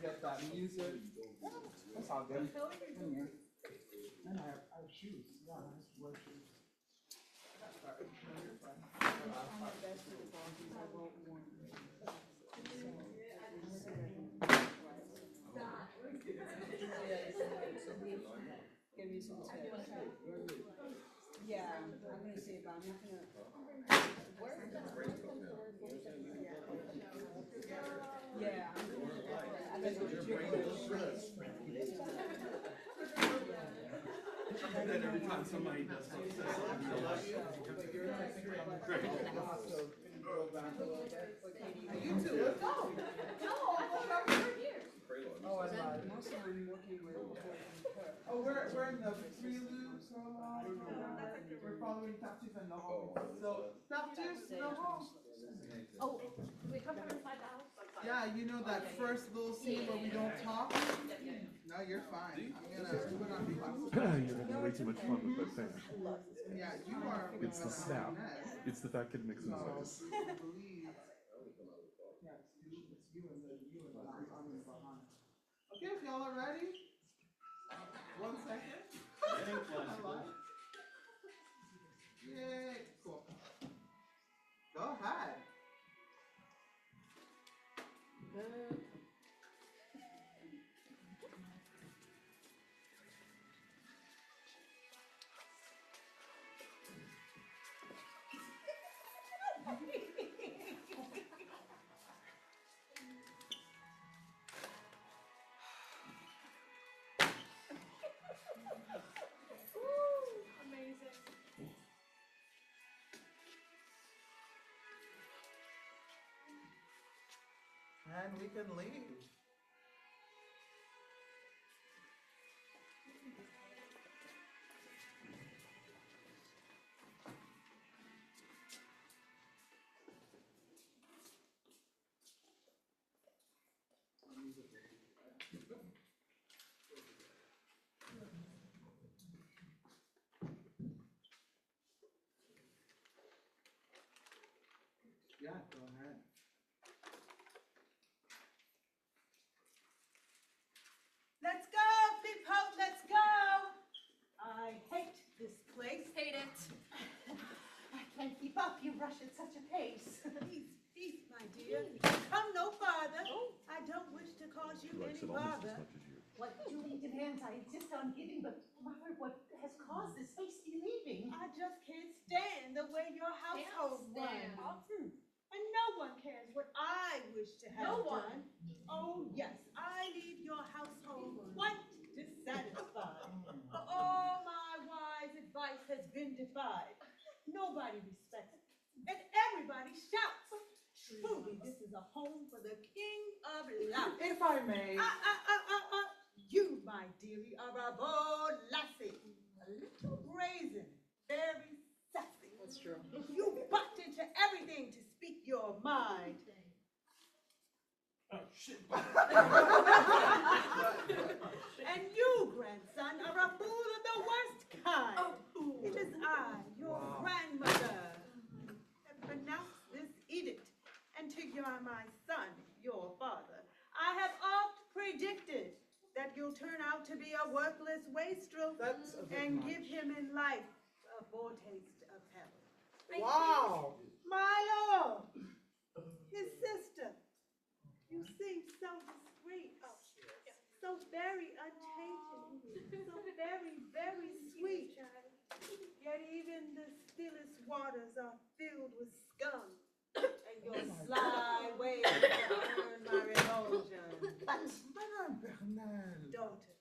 get that music. That's all good. And I have shoes. Yeah, I have to wear shoes. Give you some tips. Yeah, I'm gonna see if I'm not gonna. Yeah. I bet Your brain goes stress. And then every time somebody does something, I love you. You too, let's go. Oh, and Mostly I'm working with. oh, we're in the prelude, so we're following TARTUFFE and Laurent. So TARTUFFE, Laurent. Oh, we come from $5. Yeah, you know that first little scene where we don't talk? No, you're fine. I'm gonna put on the You're having way too much fun with that thing. Yeah, you are. It's the snap. It's the fact that it makes noise. Yeah, it's you and I'm in behind. Okay, if y'all are ready. 1 second. Yay, cool. Go ahead. Amazing. And we can leave. Yeah, go ahead. Let's go, people, let's go. I hate this place. Hate it. I can't keep up, you rush at such a pace. Peace, my dear. Come no farther. I don't wish to cause you She likes any it almost bother. as much as you. What duty demands I insist on giving, but mother, what has caused this hasty leaving? I just can't stand the way your household stand. runs. And no one cares what I wish to have No one. done. Oh, yes, I leave your household quite dissatisfied. For all my wise advice has been defied. Nobody respects it, and everybody shouts. Truly, this is a home for the king of life. If I may. You, my dearie, are a bold lassie. A little brazen, very sassy. That's true. You butt into everything to speak your mind. Oh, shit. And you, grandson, are a fool of the worst kind. It is I, your grandmother, have pronounced this edict, and to my son, your father, I have oft predicted that you'll turn out to be a worthless wastrel That's a bit and much. give him in life a foretaste of hell. Wow. My lord, his sister, you seem so discreet, so very untainted, so very, very sweet. Yet even the stillest waters are filled with scum, and your sly ways earn my revulsion. Madame Bernal. Daughter,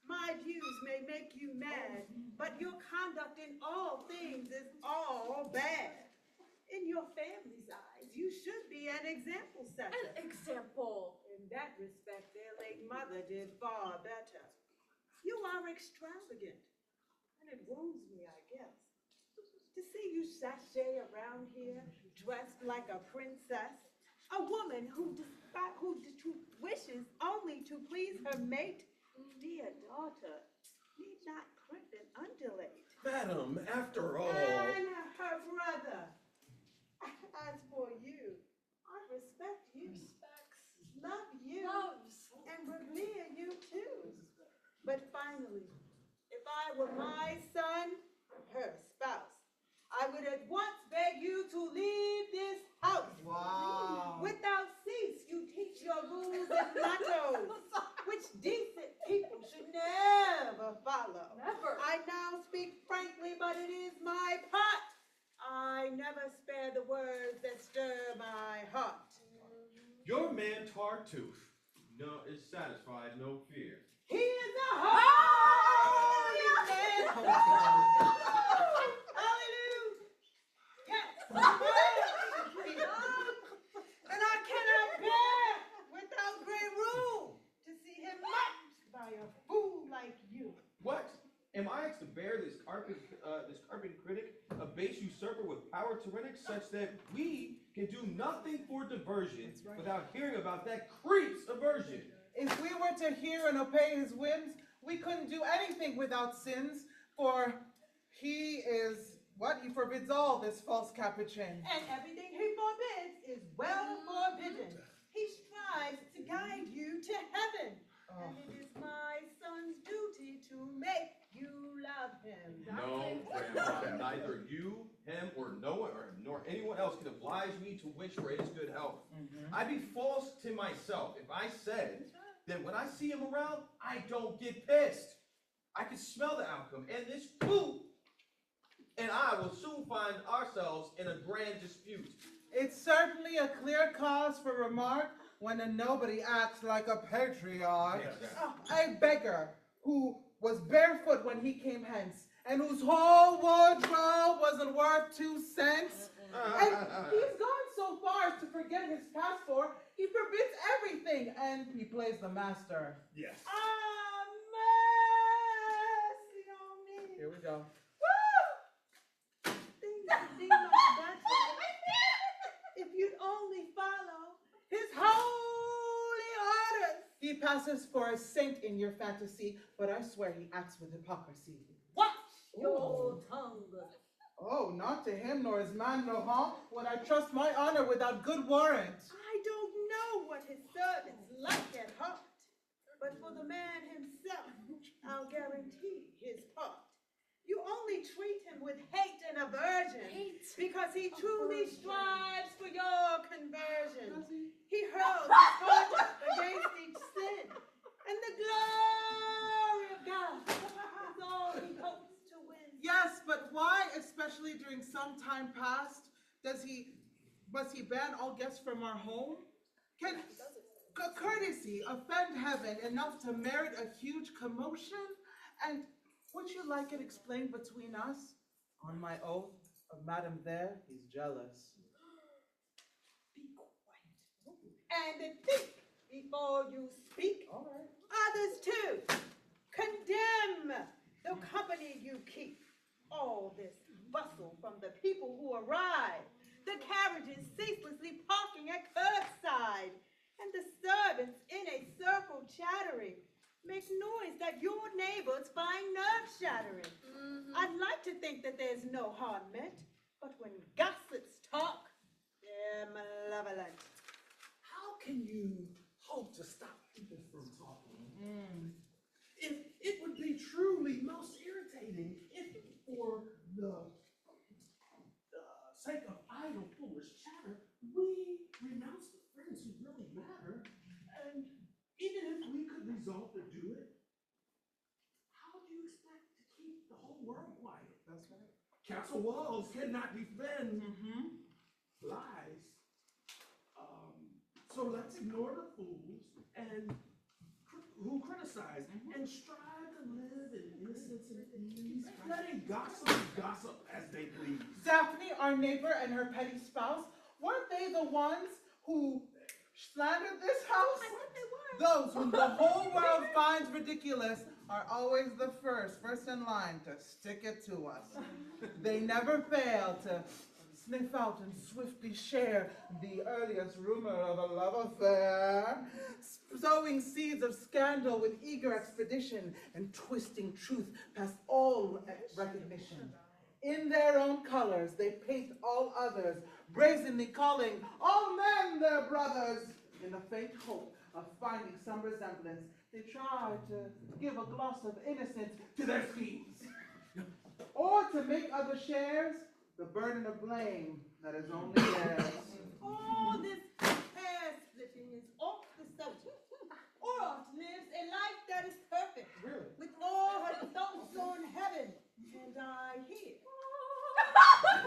my views may make you mad, but your conduct in all things is all bad. In your family's eyes, you should be an example setter. An example. In that respect, their late mother did far better. You are extravagant, and it wounds me, I guess, to see you sashay around here, dressed like a princess, a woman who wishes only to please her mate. Dear daughter, need not crimp and undulate. Madam, after all. And her brother. As for you, I respect you, love you, Loves. and Your man Tartuffe is satisfied, no fear. He is a holy man. Hallelujah. Yes. And I cannot bear without great room to see him mocked by a fool like you. What? Am I to bear this carpet critic, a base usurper with power tyrannic, such that we can do nothing for diversion without hearing about that creep's aversion? If we were to hear and obey his whims, we couldn't do anything without sins, for he is what? He forbids all, this false capuchin. And everything he forbids is well forbidden. He strives to guide you to heaven. And it is my son's duty to make you love him. No, Grandma, neither you, him, or no one, nor anyone else can oblige me to wish for his good health. I'd be false to myself if I said that when I see him around, I don't get pissed. I can smell the outcome, and this poop and I will soon find ourselves in a grand dispute. It's certainly a clear cause for remark when a nobody acts like a patriarch. A beggar who was barefoot when he came hence, and whose whole wardrobe wasn't worth 2 cents. And he's gone so far as to forget his passport, he forbids everything, and he plays the master. Yes. Ah, mercy on me. Here we go. Woo! Things would be much better if you'd only follow his holy orders. He passes for a saint in your fantasy, but I swear he acts with hypocrisy. Watch your tongue. Oh, not to him nor his man no harm would I trust my honor without good warrant. I don't know what his servants like at heart, but for the man himself, I'll guarantee his heart. You only treat him with hate and aversion because he truly strives for your conversion. He hurls his heart against each sin, and the glory of God is all he hopes to win. Yes, but why, especially during some time past, must he ban all guests from our home? Can courtesy offend heaven enough to merit a huge commotion? And would you like it explained between us? On my oath of Madam there, he's jealous. Be quiet and think before you speak. All right. Others too. Condemn the company you keep. All this bustle from the people who arrive, the carriages ceaselessly parking at curbside, and the servants in a circle chattering, make noise that your neighbors find nerve-shattering. I'd like to think that there's no harm meant, but when gossips talk, they're malevolent. How can you hope to stop people from talking? If it would be truly most irritating if for the sake of idle, foolish chatter, we renounce the friends who really matter, and even if we could resolve to do it, how do you expect to keep the whole world quiet? That's right. Castle walls cannot defend lies. So let's ignore the fools and who criticize and strive to live in innocence and ease, letting gossip as they please. Daphne, our neighbor, and her petty spouse, weren't they the ones who slandered this house? I thought they were. Those whom the whole world finds ridiculous are always the first in line to stick it to us. They never fail to sniff out and swiftly share the earliest rumor of a love affair, sowing seeds of scandal with eager expedition and twisting truth past all recognition. In their own colors, they paint all others, brazenly calling all men their brothers. In the faint hope of finding some resemblance, they try to give a gloss of innocence to their schemes, or to make others shares the burden of blame that is only theirs. All this hair splitting is off the subject. Oralt lives a life that is perfect, with all her thoughts on heaven, and I hear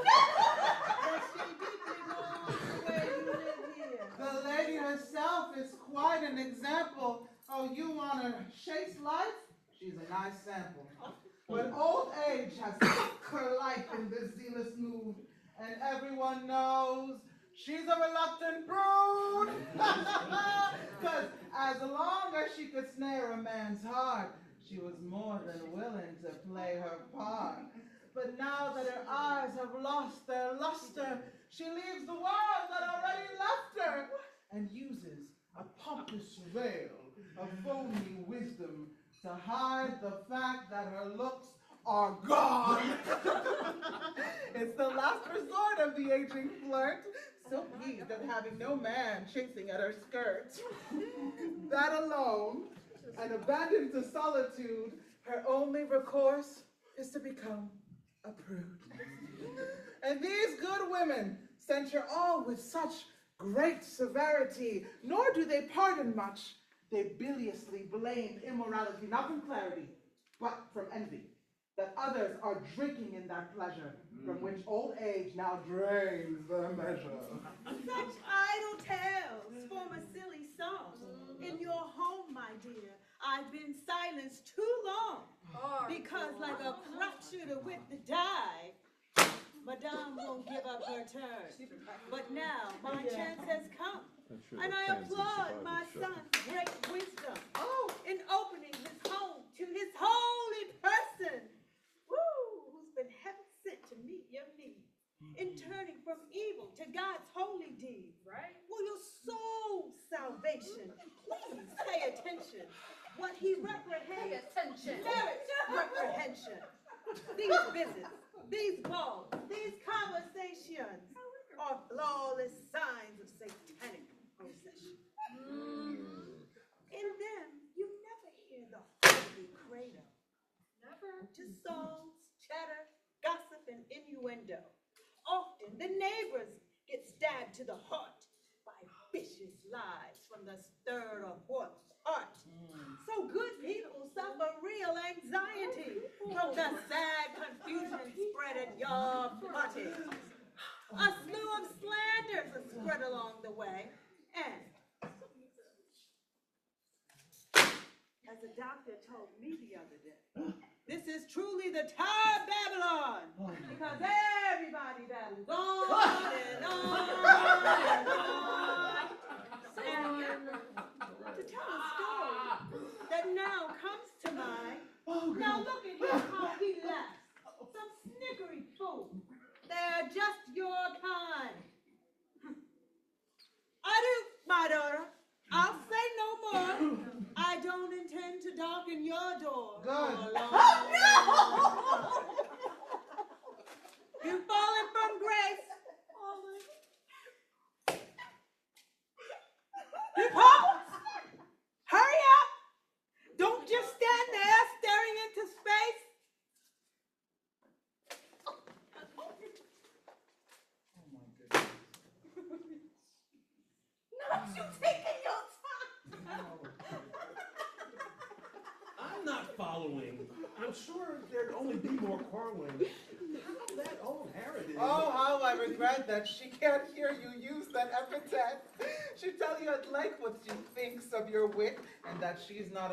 that she deeply mourns the way you live here. The lady has herself is quite an example. Oh, you want a chaste life? She's a nice sample. But old age has sucked her life in this zealous mood, and everyone knows she's a reluctant brood. Because as long as she could snare a man's heart, she was more than willing to play her part. But now that her eyes have lost their luster, she leaves the world that already left her and uses a pompous veil of phony wisdom to hide the fact that her looks are gone. It's the last resort of the aging flirt, so pleased at having no man chasing at her skirt. That alone, and abandoned to solitude, her only recourse is to become a prude. And these good women censure all with such great severity, nor do they pardon much. They biliously blame immorality, not from clarity, but from envy, that others are drinking in that pleasure, from which old age now drains the measure. Such idle tales form a silly song. In your home, my dear, I've been silenced too long, because like a crop shooter with the die, Madame won't give up her turn. But now my chance has come, and I applaud my son's great wisdom in opening his home to his holy person, who's been heaven sent to meet your needs, in turning from evil to God's holy deed. Right? Will your soul's salvation please pay attention? What he reprehends, merits reprehension. These visits, these balls, these conversations are flawless signs of satanic possession. In them, you never hear the holy credo. Never. Just songs, chatter, gossip, and innuendo. Often the neighbors get stabbed to the heart by vicious lies from the stirred or forced heart. So good people suffer real anxiety from the sad confusion spread at your party. A slew of slanders are spread along the way, and as a doctor told me the other day, this is truly the Tower of Babylon, because everybody babbles on and on and on. And to tell a story that now comes to mind, now look at him how he laughs. Some snickery fool. They're just your kind. Adieu, my daughter. I'll say no more. I don't intend to darken your door. Good. Oh, no! You've fallen from grace. Paul, hurry up. Don't just stand there staring into space. Oh my goodness. Not you taking your time. I'm not following. I'm sure there'd only be more quarreling. How that old Harridan. Oh, how I regret that she can't hear you use that epithet. She'd tell you at length what she thinks of your wit, and that she's not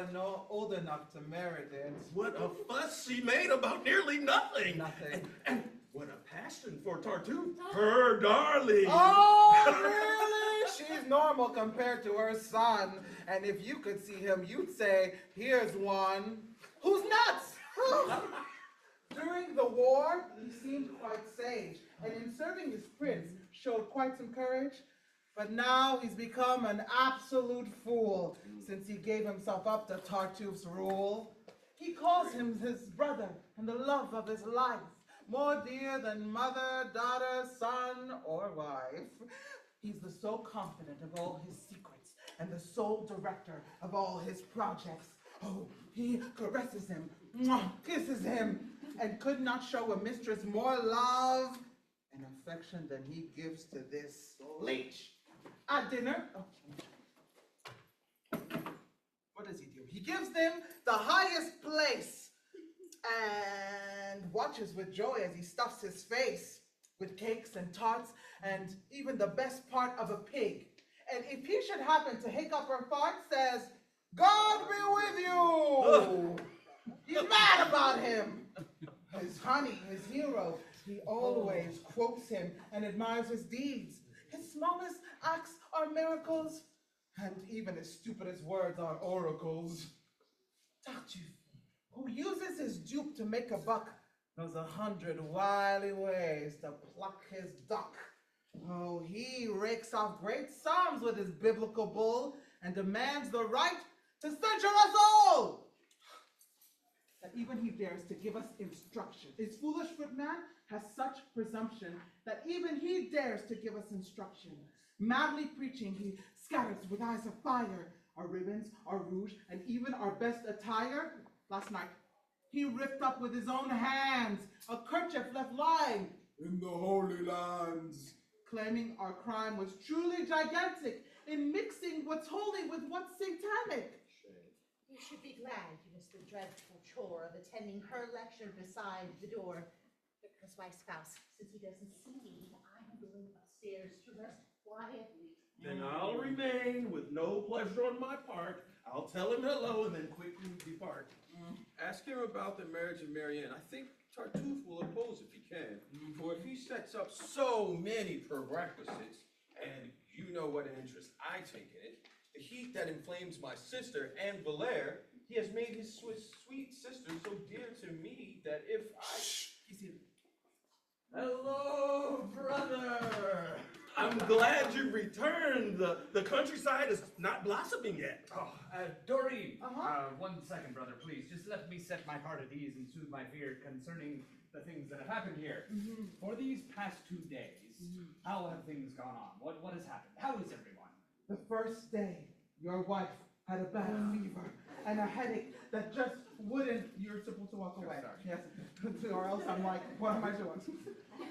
old enough to merit it. What a fuss she made about nearly nothing. Nothing. And what a passion for Tartuffe, her darling. Oh, really? She's normal compared to her son. And if you could see him, you'd say, here's one who's nuts. During the war, he seemed quite sage, and in serving his prince, showed quite some courage. But now he's become an absolute fool, since he gave himself up to Tartuffe's rule. He calls him his brother and the love of his life, more dear than mother, daughter, son, or wife. He's the sole confidant of all his secrets, and the sole director of all his projects. Oh, he caresses him, kisses him, and could not show a mistress more love and affection than he gives to this leech. At dinner, what does he do? He gives them the highest place and watches with joy as he stuffs his face with cakes and tarts and even the best part of a pig. And if he should happen to hiccup or fart, says, God be with you. He's mad about him. His honey, his hero, he always quotes him and admires his deeds. His smallest acts are miracles, and even his stupidest words are oracles. Tartuffe, who uses his dupe to make a buck, knows 100 wily ways to pluck his duck. Oh, he rakes off great psalms with his biblical bull and demands the right to censure us all. That even he dares to give us instruction. His foolish footman has such presumption that even he dares to give us instruction. Madly preaching, he scatters with eyes of fire our ribbons, our rouge, and even our best attire. Last night, he ripped up with his own hands a kerchief left lying in the Holy Lands, claiming our crime was truly gigantic in mixing what's holy with what's satanic. You should be glad you missed the dreadful chore of attending her lecture beside the door. Because my spouse, since he doesn't see me, I'm going upstairs to rest quietly. Then I'll remain with no pleasure on my part. I'll tell him hello and then quickly depart. Ask him about the marriage of Marianne. I think Tartuffe will oppose if he can. For if he sets up so many prerequisites, and you know what an interest I take in it, the heat that inflames my sister and Valere, he has made his sweet sister so dear to me that if I... He's here. Hello, brother. I'm glad you returned. The countryside is not blossoming yet. Oh, Doreen, Uh-huh. 1 second, brother, please. Just let me set my heart at ease and soothe my fear concerning the things that have happened here. For these past 2 days, how have things gone on? What has happened? How is everyone? The first day, your wife had a bad fever and a headache that just wouldn't. You're supposed to walk away. sorry. Yes, or else I'm like, what am I doing?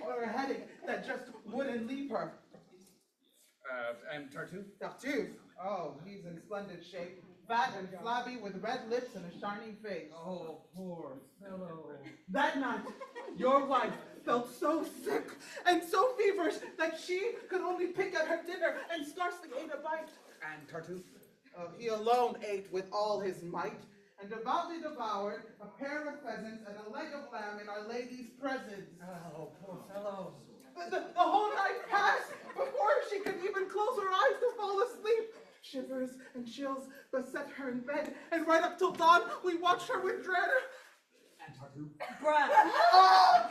Or a headache that just wouldn't leave her. And Tartuffe? Tartuffe, oh, he's in splendid shape, fat and flabby with red lips and a shining face. Oh, poor fellow. That night, your wife felt so sick and so feverish that she could only pick at her dinner and scarcely ate a bite. And Tartuffe? He alone ate with all his might, and devoutly devoured a pair of pheasants and a leg of lamb in Our Lady's presence. Oh, poor fellow. The whole night passed before she could even close her eyes to fall asleep. Shivers and chills beset her in bed, and right up till dawn, we watched her with dread. And Tartuffe?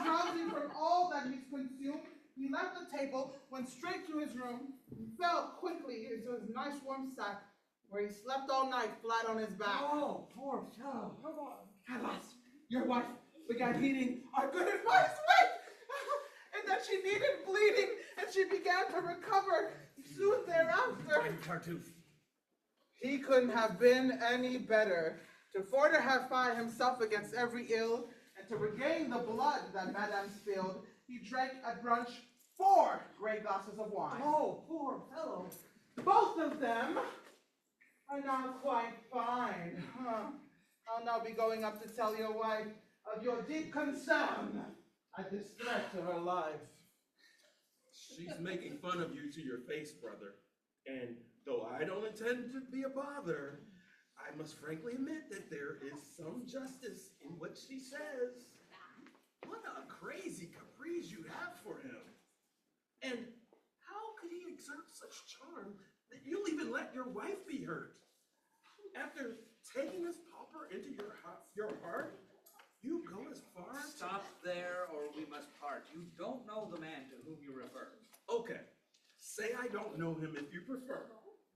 Drowsy from all that he's consumed, he left the table, went straight to his room, and fell quickly into his nice warm sack, where he slept all night flat on his back. Oh, poor fellow. At last, your wife began heeding our good advice, and that she needed bleeding, and she began to recover soon thereafter. And Tartuffe? He couldn't have been any better. To fortify himself against every ill, and to regain the blood that Madame spilled, he drank at brunch 4 great glasses of wine. Oh, poor fellow. Both of them are now quite fine. I'll now be going up to tell your wife of your deep concern at this threat to her life. She's making fun of you to your face, brother. And though I don't intend to be a bother, I must frankly admit that there is some justice in what she says. What a crazy caprice you have for him. And how could he exert such charm that you'll even let your wife be hurt? After taking this pauper into your heart, you go as far as... Stop there or we must part. You don't know the man to whom you refer. Okay, say I don't know him if you prefer,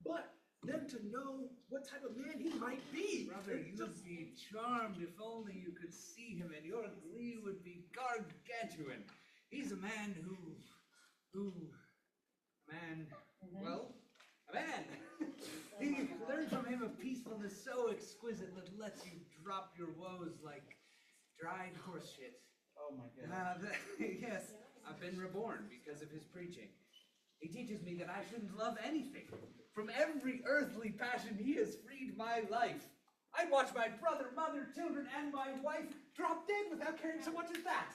but then to know what type of man he might be. Brother, you'd be charmed if only you could see him, and your glee would be gargantuan. He's a man a man. You learn from him a peacefulness so exquisite that lets you drop your woes like dried horse shit. Oh my goodness. Yes, I've been reborn because of his preaching. He teaches me that I shouldn't love anything. From every earthly passion, he has freed my life. I'd watch my brother, mother, children, and my wife drop dead without caring so much as that.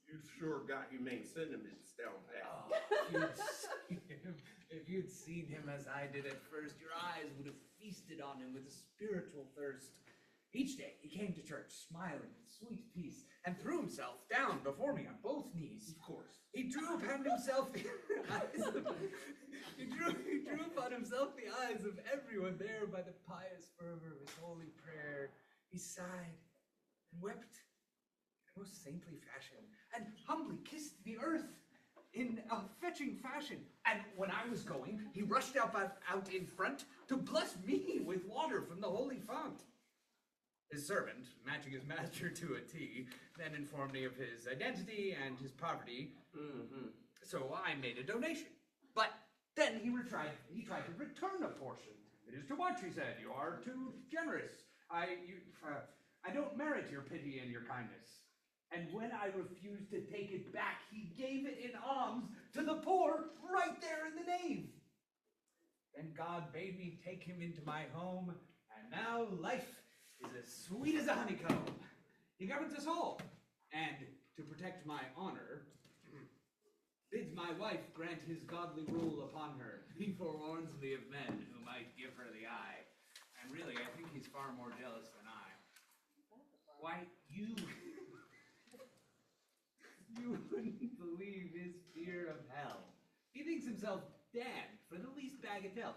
You've sure got humane sentiments down pat. Oh, you'd see him If you'd seen him as I did at first, your eyes would have feasted on him with a spiritual thirst. Each day he came to church, smiling in sweet peace, and threw himself down before me on both knees. Of course. He drew upon himself the eyes of he drew upon himself the eyes of everyone there by the pious fervor of his holy prayer. He sighed and wept in a most saintly fashion, and humbly kissed the earth in a fetching fashion. And when I was going, he rushed out in front to bless me with water from the holy fount. His servant, matching his master to a T, then informed me of his identity and his poverty. So I made a donation. But then he tried to return a portion. It is too much, he said. You are too generous. I don't merit your pity and your kindness. And when I refused to take it back, he gave it in alms to the poor right there in the nave. Then God bade me take him into my home, and now life is as sweet as a honeycomb. He governs us all, and to protect my honor, bids my wife grant his godly rule upon her. He forewarns me of men who might give her the eye. And really, I think he's far more jealous than I. Why, you wouldn't believe his fear of hell. He thinks himself damned for the least bagatelle.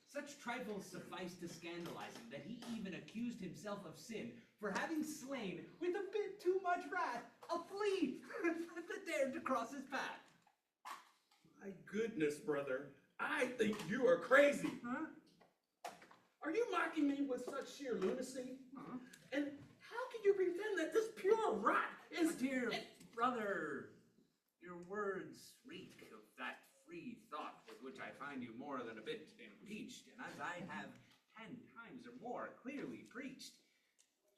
Such trifles suffice to scandalize him that he even accused himself of sin for having slain, with a bit too much wrath, a flea that dared to cross his path. My goodness, brother. I think you are crazy. Huh? Are you mocking me with such sheer lunacy? Huh? And how can you pretend that this pure rot is... My dear brother, your words reek of that free thought with which I find you more than a bit impeached, and as I have 10 times or more clearly preached,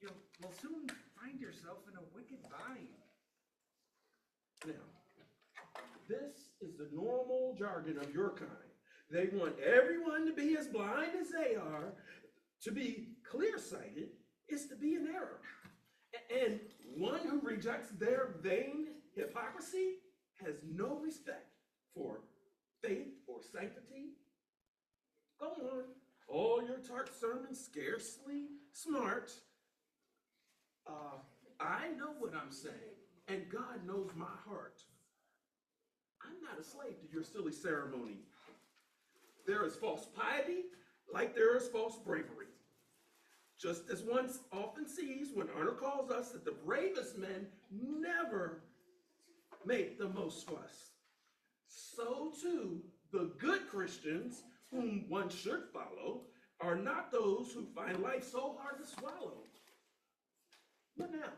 you will soon find yourself in a wicked bind. Now, this is the normal jargon of your kind. They want everyone to be as blind as they are. To be clear-sighted is to be in error. And one who rejects their vain hypocrisy has no respect for faith or sanctity. Go on. All your tart sermons scarcely smart. I know what I'm saying, and God knows my heart. I'm not a slave to your silly ceremony. There is false piety, like there is false bravery. Just as one often sees when honor calls us that the bravest men never make the most fuss. So too, the good Christians, whom one should follow, are not those who find life so hard to swallow. But now,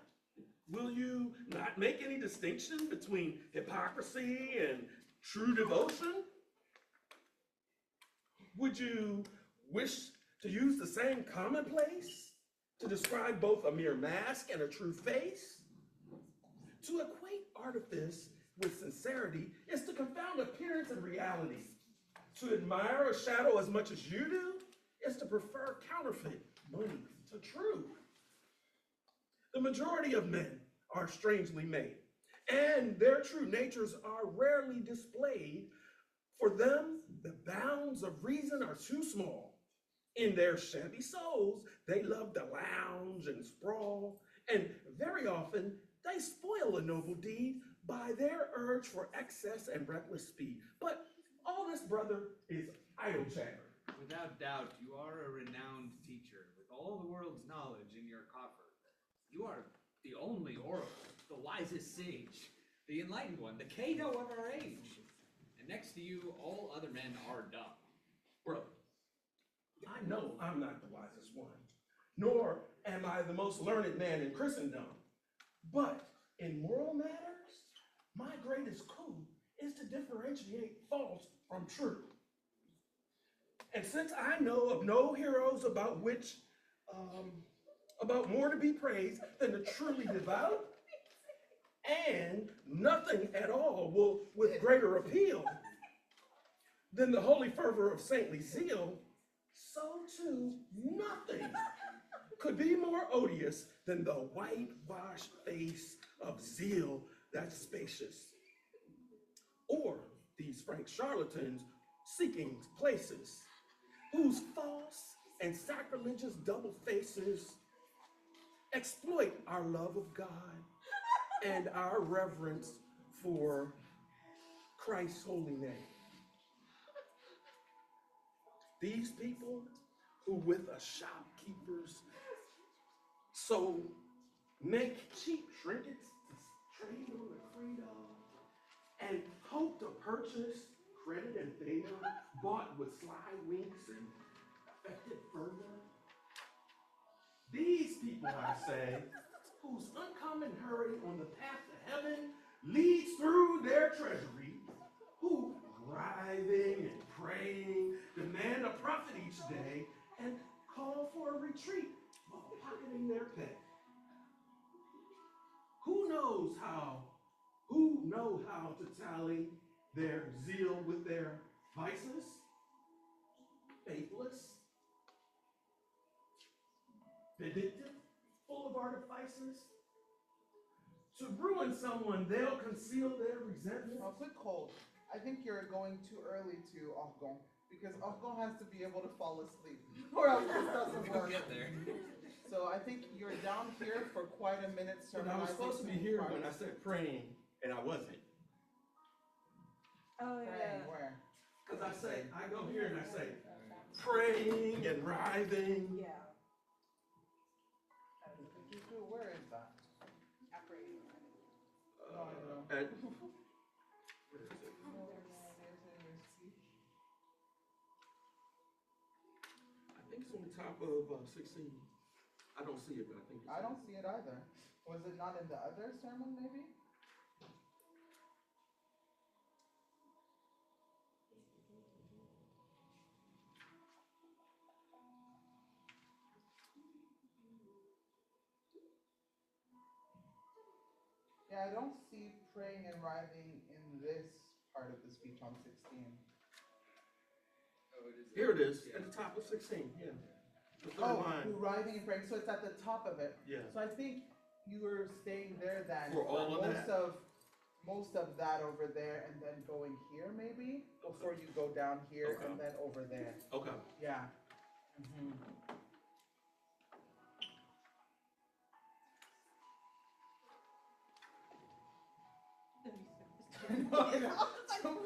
will you not make any distinction between hypocrisy and true devotion? Would you wish to use the same commonplace to describe both a mere mask and a true face? To equate artifice with sincerity is to confound appearance and reality. To admire a shadow as much as you do is to prefer counterfeit money to true. The majority of men are strangely made, and their true natures are rarely displayed. For them, the bounds of reason are too small. In their shabby souls, they love to lounge and sprawl, and very often they spoil a noble deed by their urge for excess and reckless speed. But all this, brother, is idle chatter. Without doubt, you are a renowned teacher with all the world's knowledge in your coffer. You are the only oracle, the wisest sage, the enlightened one, the Cato of our age. And next to you, all other men are dumb. Brother, I know I'm not the wisest one, nor am I the most learned man in Christendom. But in moral matters, my greatest coup is to differentiate false from true. And since I know of no heroes about more to be praised than the truly devout, and nothing at all will with greater appeal than the holy fervor of saintly zeal, so too nothing could be more odious than the whitewashed face of zeal that's spacious, or these frank charlatans seeking places, whose false and sacrilegious double faces exploit our love of God and our reverence for Christ's holy name. These people who with us shopkeepers so make cheap trinkets to trade on the credo and hope to purchase credit and favor bought with sly winks and affected fervor. These people, I say, whose uncommon hurry on the path to heaven leads through their treasury, who, writhing and praying, demand a profit each day and call for a retreat while pocketing their pay. Who know how to tally their zeal with their vices? Faithless, vindictive, full of artifices. To ruin someone, they'll conceal their resentment. A quick hold. I think you're going too early to Afghan, because Afghan has to be able to fall asleep, or else this doesn't We'll work. get there. So I think you're down here for quite a minute. But I was supposed to be here when I said praying, and I wasn't. Oh, Praying where? Because I go here and I say, praying and writhing. Yeah. Where is that? No, I know. Where is it? I think it's on the top of 16. I don't see it, but I think it's I don't see it either. Was it not in the other sermon, maybe? Yeah, I don't see praying and writhing in this part of the speech on 16. Oh, it is. Here it is, at the top of 16, yeah. The third Oh, line. writhing and praying, so it's at the top of it. Yeah. So I think you were staying there then. For all of that? Most of that over there, and then going here maybe, before you go down here Okay. and then over there. Okay. Yeah. Mhm. So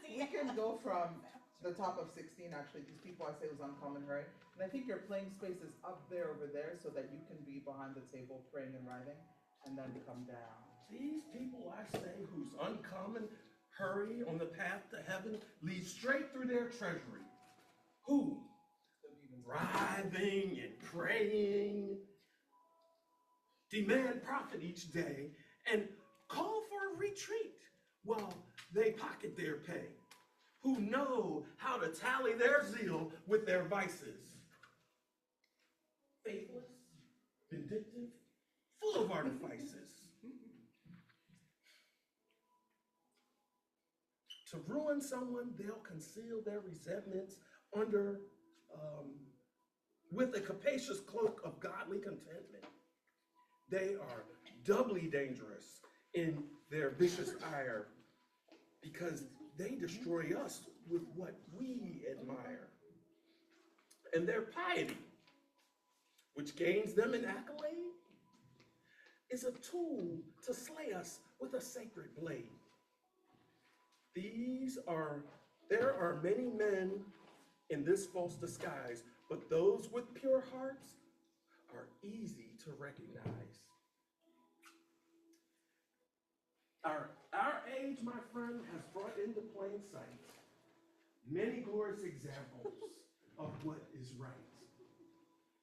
we can go from the top of 16, actually. These people I say was uncommon hurry. And I think your playing space is up there over there so that you can be behind the table praying and writing, and then come down. These people, I say, whose uncommon hurry on the path to heaven leads straight through their treasury. Who, writhing and praying, demand profit each day and call for a retreat while they pocket their pay. Who know how to tally their zeal with their vices. Faithless, vindictive, full of artifices. To ruin someone, they'll conceal their resentments under, with a capacious cloak of godly contentment. They are doubly dangerous in their vicious ire because they destroy us with what we admire. And their piety, which gains them an accolade, is a tool to slay us with a sacred blade. There are many men in this false disguise, but those with pure hearts are easy to recognize. Our age, my friend, has brought into plain sight many glorious examples of what is right.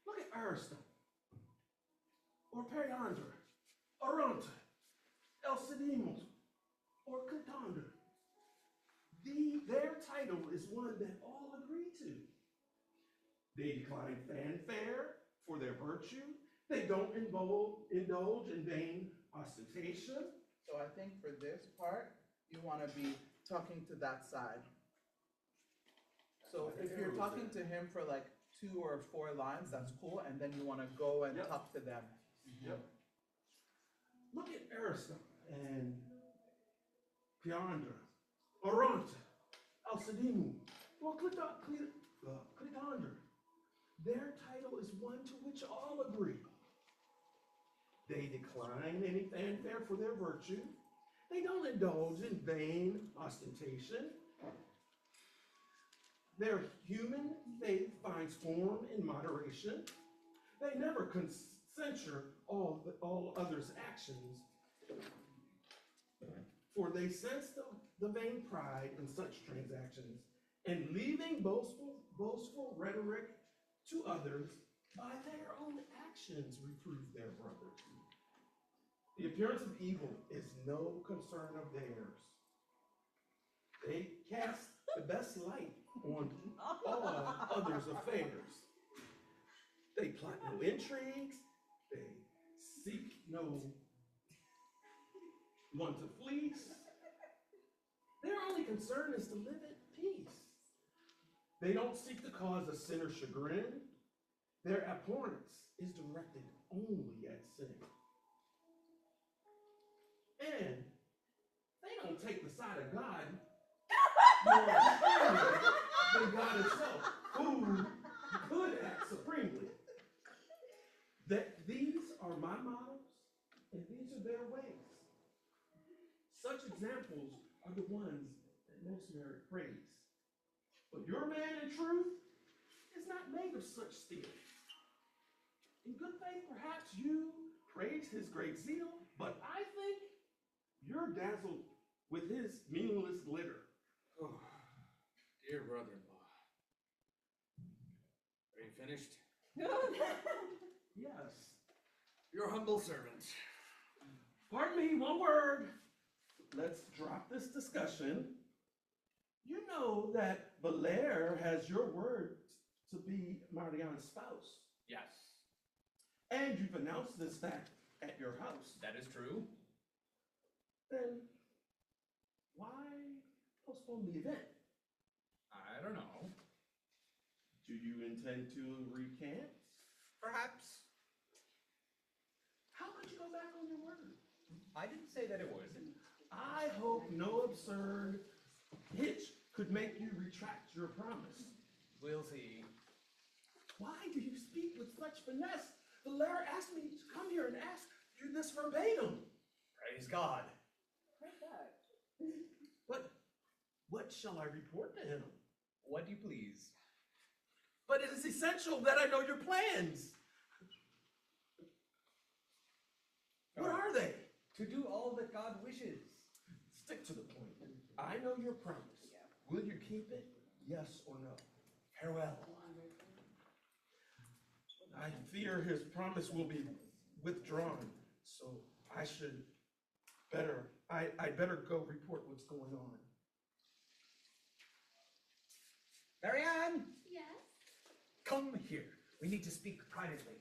Look at Aristotle, or Periander, Oronte, Alcidemus, or Catander. Their title is one that all agree to. They decline fanfare for their virtue. They don't indulge in vain ostentation. So I think for this part, you want to be talking to that side. So if you're talking to him for like 2 or 4 lines, that's cool, and then you want to go and talk to them. Yep. Look at Aristotle and Periander, Orant, Alcidimu, or Clitander. Their title is one to which all agree. They decline any fanfare for their virtue. They don't indulge in vain ostentation. Their human faith finds form in moderation. They never censure all others' actions, for they sense the vain pride in such transactions, and leaving boastful rhetoric to others, by their own actions reprove their brothers. The appearance of evil is no concern of theirs. They cast the best light on all others' affairs. They plot no intrigues. They seek no one to fleece. Their only concern is to live at peace. They don't seek to cause a sinner chagrin. Their abhorrence is directed only at sin. And they don't take the side of God more than God himself, who could act supremely. That these are my models, and these are their ways. Such examples are the ones that most merit praise. But your man in truth is not made of such steel. In good faith, perhaps you praise his great zeal, but I think you're dazzled with his meaningless glitter. Oh, dear brother-in-law. Are you finished? Yes. Your humble servant. Pardon me, one word. Let's drop this discussion. You know that Belair has your word to be Marianne's spouse. Yes, And you've announced this fact at your house. that is true. Then why postpone the event? I don't know. Do you intend to recant? Perhaps. How could you go back on your word? I didn't say that it was. I hope no absurd hitch could make you retract your promise. We'll see. Why do you speak with such finesse? Belair asked me to come here and ask you this verbatim. Praise God. But what shall I report to him? What do you please? But it is essential that I know your plans. What are they? To do all that God wishes. Stick to the point. I know your promise. Will you keep it? Yes or no? Farewell. I fear his promise will be withdrawn, so I'd better go report what's going on. Marianne, Yes? come here. We need to speak privately.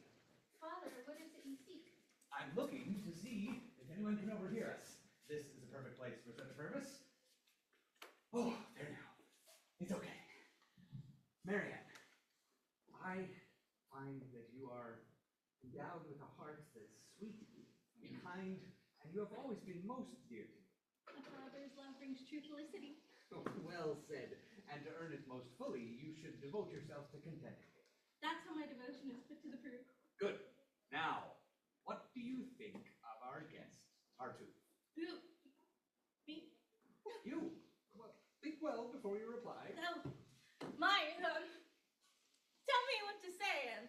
Father, what is it you seek? I'm looking to see if anyone can overhear us. This is a perfect place for such a purpose. Oh, there now. It's okay. Marianne, I find that you are endowed with a heart that's sweet and kind, and you have always been most dear to me. A father's love brings true felicity. Oh, well said. And to earn it most fully, you should devote yourself to contenting it. That's how my devotion is put to the proof. Good. Now, what do you think of our guest, Tartuffe? Who? Me? You. Well, think well before you reply. No. Tell me what to say and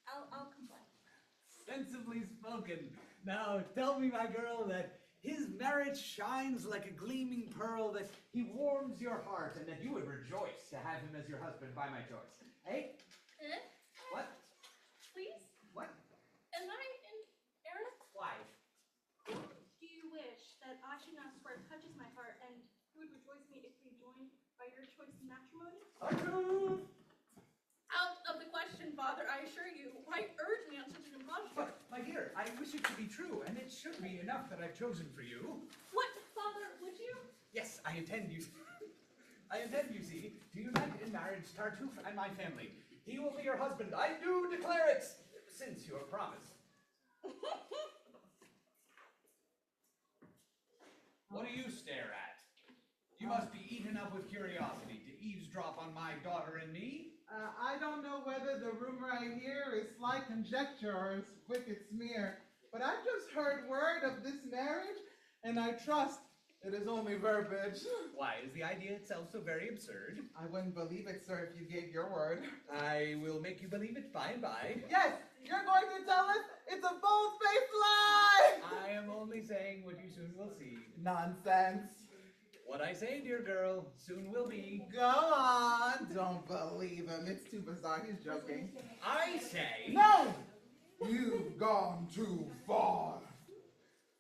I'll comply. Sensibly spoken. Now tell me, my girl, that his merit shines like a gleaming pearl, that he warms your heart, and that you would rejoice to have him as your husband by my choice. Eh? What? Please? What? Am I in error? Why? Do you wish that I should now swear touches my heart and who would rejoice me if we joined by your choice in matrimony? Tartuffe! Out of the question, Father, I assure you. Why urge me on such an imposture? But, my dear, I wish it to be true, and it should be enough that I've chosen for you. What, Father, would you? Yes, I intend, you see, to unite in marriage Tartuffe and my family. He will be your husband. I do declare it, since you have promised. What do you stare at? You must be eaten up with curiosity to eavesdrop on my daughter and me. I don't know whether the rumor I hear is slight conjecture or is wicked smear, but I've just heard word of this marriage, and I trust it is only verbiage. Why, is the idea itself so very absurd? I wouldn't believe it, sir, if you gave your word. I will make you believe it by and by. Yes, you're going to tell us it's a bold-faced lie! I am only saying what you soon will see. Nonsense. What I say, dear girl, soon will be. Go on. Don't believe him. It's too bizarre. He's joking. I say. No! You've gone too far.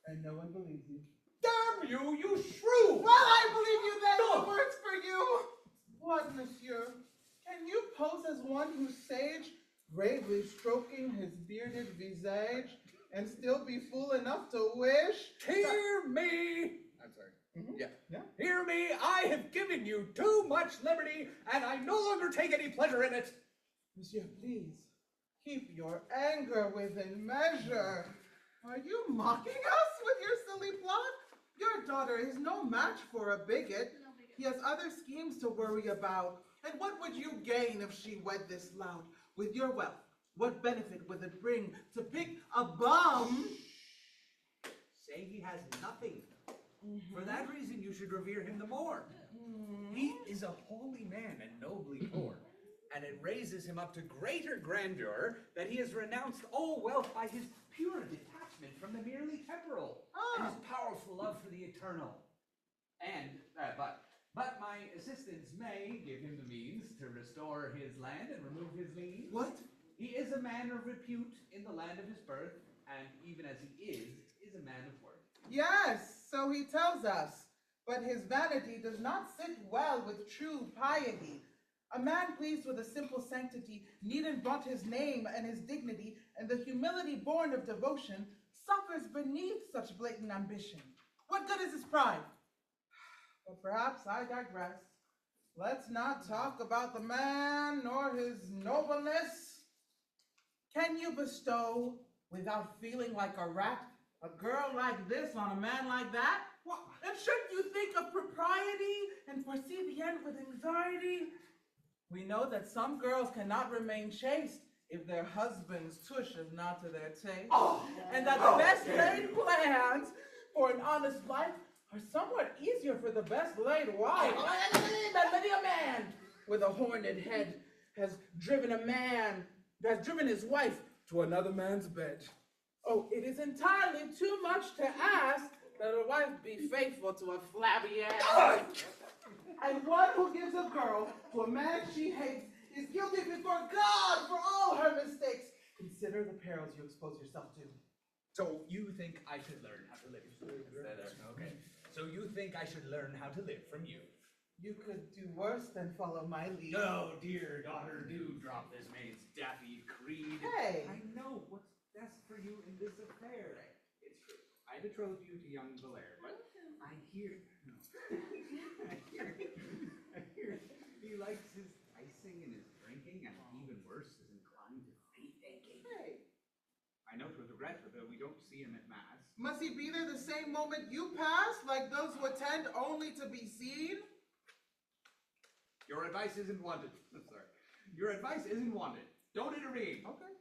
And no one believes you. Damn you, you shrew! Well, I believe you then. It works for you. What, monsieur? Can you pose as one whose sage, gravely stroking his bearded visage, and still be fool enough to wish? Hear me! I'm sorry. Mhm. Yeah. Hear me, I have given you too much liberty, and I no longer take any pleasure in it. Monsieur, please, keep your anger within measure. Are you mocking us with your silly plot? Your daughter is no match for a bigot. He has other schemes to worry about. And what would you gain if she wed this lout? With your wealth, what benefit would it bring to pick a bum? Say he has nothing. For that reason, you should revere him the more. He is a holy man and nobly poor, and it raises him up to greater grandeur that he has renounced all wealth by his pure detachment from the merely temporal, and his powerful love for the eternal. And, but my assistants may give him the means to restore his land and remove his liens. What? He is a man of repute in the land of his birth, and even as he is a man of worth. Yes, so he tells us. But his vanity does not sit well with true piety. A man pleased with a simple sanctity needn't vaunt his name and his dignity, and the humility born of devotion suffers beneath such blatant ambition. What good is his pride? But perhaps I digress. Let's not talk about the man nor his nobleness. Can you bestow, without feeling like a rat, a girl like this on a man like that? What? And shouldn't you think of propriety and foresee the end with anxiety? We know that some girls cannot remain chaste if their husband's tush is not to their taste. And that the best laid plans for an honest life are somewhat easier for the best laid wife than many a man with a horned head has driven his wife to another man's bed. Oh, it is entirely too much to ask that a wife be faithful to a flabby ass. And one who gives a girl to a man she hates is guilty before God for all her mistakes. Consider the perils you expose yourself to. So you think I should learn how to live? Okay. So you think I should learn how to live from you? You could do worse than follow my lead. Oh, dear daughter, do drop this maid's daffy creed. Hey. I know what's best for you in this affair. It's true. I betrothed you to young Valere, but I hear he likes his icing and his drinking, and even worse, is inclined to fate taking. Hey. I know 'twas regret, but we don't see him at mass. Must he be there the same moment you pass, like those who attend only to be seen? Your advice isn't wanted. I'm sorry. Your advice isn't wanted. Don't intervene. Okay.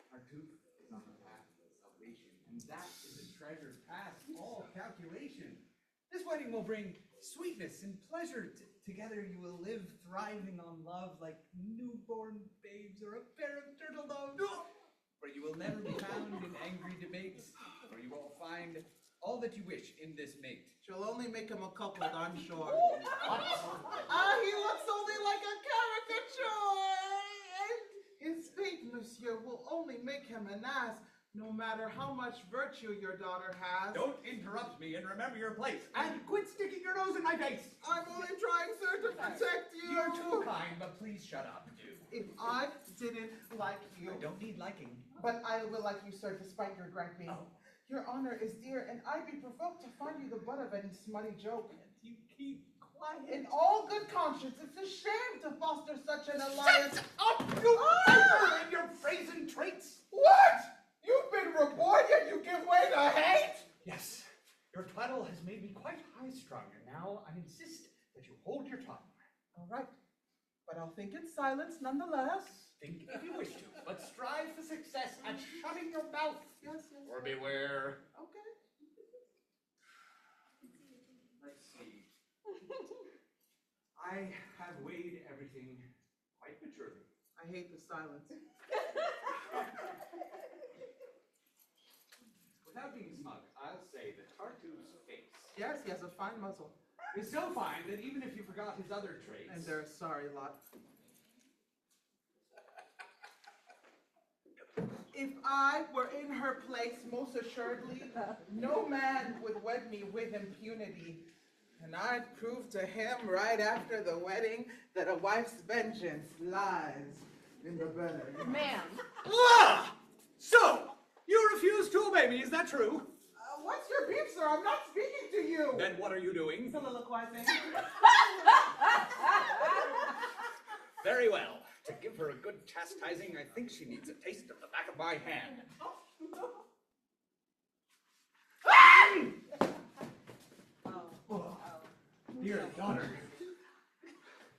Tartuffe is on the path of salvation, and that is a treasure past all calculation. This wedding will bring sweetness and pleasure. Together you will live thriving on love like newborn babes or a pair of turtle doves. For you will never be found in angry debates, for you will find all that you wish in this mate. She'll only make him a couplet, I'm sure. He looks only like a caricature. His fate, monsieur, will only make him an ass, no matter how much virtue your daughter has. Don't interrupt me and remember your place. And quit sticking your nose in my face. I'm only trying, sir, to protect you. You're too kind, but please shut up, do. If I didn't like you. I don't need liking. But I will like you, sir, despite your griping. Oh. Your honor is dear, and I'd be provoked to find you the butt of any smutty joke. You keep quiet. In all good conscience, it's a shame to foster such an alliance. Shut up, you viper, and your brazen traits. What? You've been reborn, yet you give way to hate? Yes, your twaddle has made me quite high-strung, and now I insist that you hold your tongue. All right, but I'll think in silence nonetheless. Think if you wish to, but strive for success at shutting your mouth. Yes, yes. Or beware. Okay. Let's see. I have weighed everything quite maturely. I hate the silence. Without being smug, I'll say that Tartuffe's face Yes, he has a fine muzzle. is so fine that even if you forgot his other traits, And they're a sorry lot. If I were in her place, most assuredly, no man would wed me with impunity. And I'd prove to him right after the wedding that a wife's vengeance lies in the bed. Ma'am. Ah! So, you refuse to obey me, is that true? What's your beef, sir? I'm not speaking to you. Then what are you doing? Soliloquizing. Very well. To give her a good chastising, I think she needs a taste of the back of my hand. Oh, dear daughter,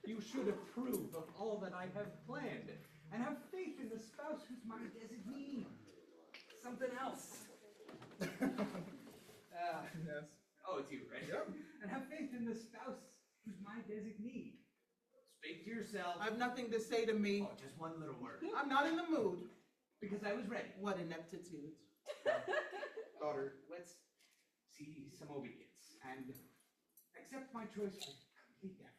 you should approve of all that I have planned and have faith in the spouse who's my designee. Something else. Yes. Oh, it's you, right? Yep. And have faith in the spouse who's my designee. Speak to yourself. I've nothing to say to me. Oh, just one little word. I'm not in the mood. Because I was ready. What ineptitude. Daughter, let's see some obedience and accept my choice for complete deference.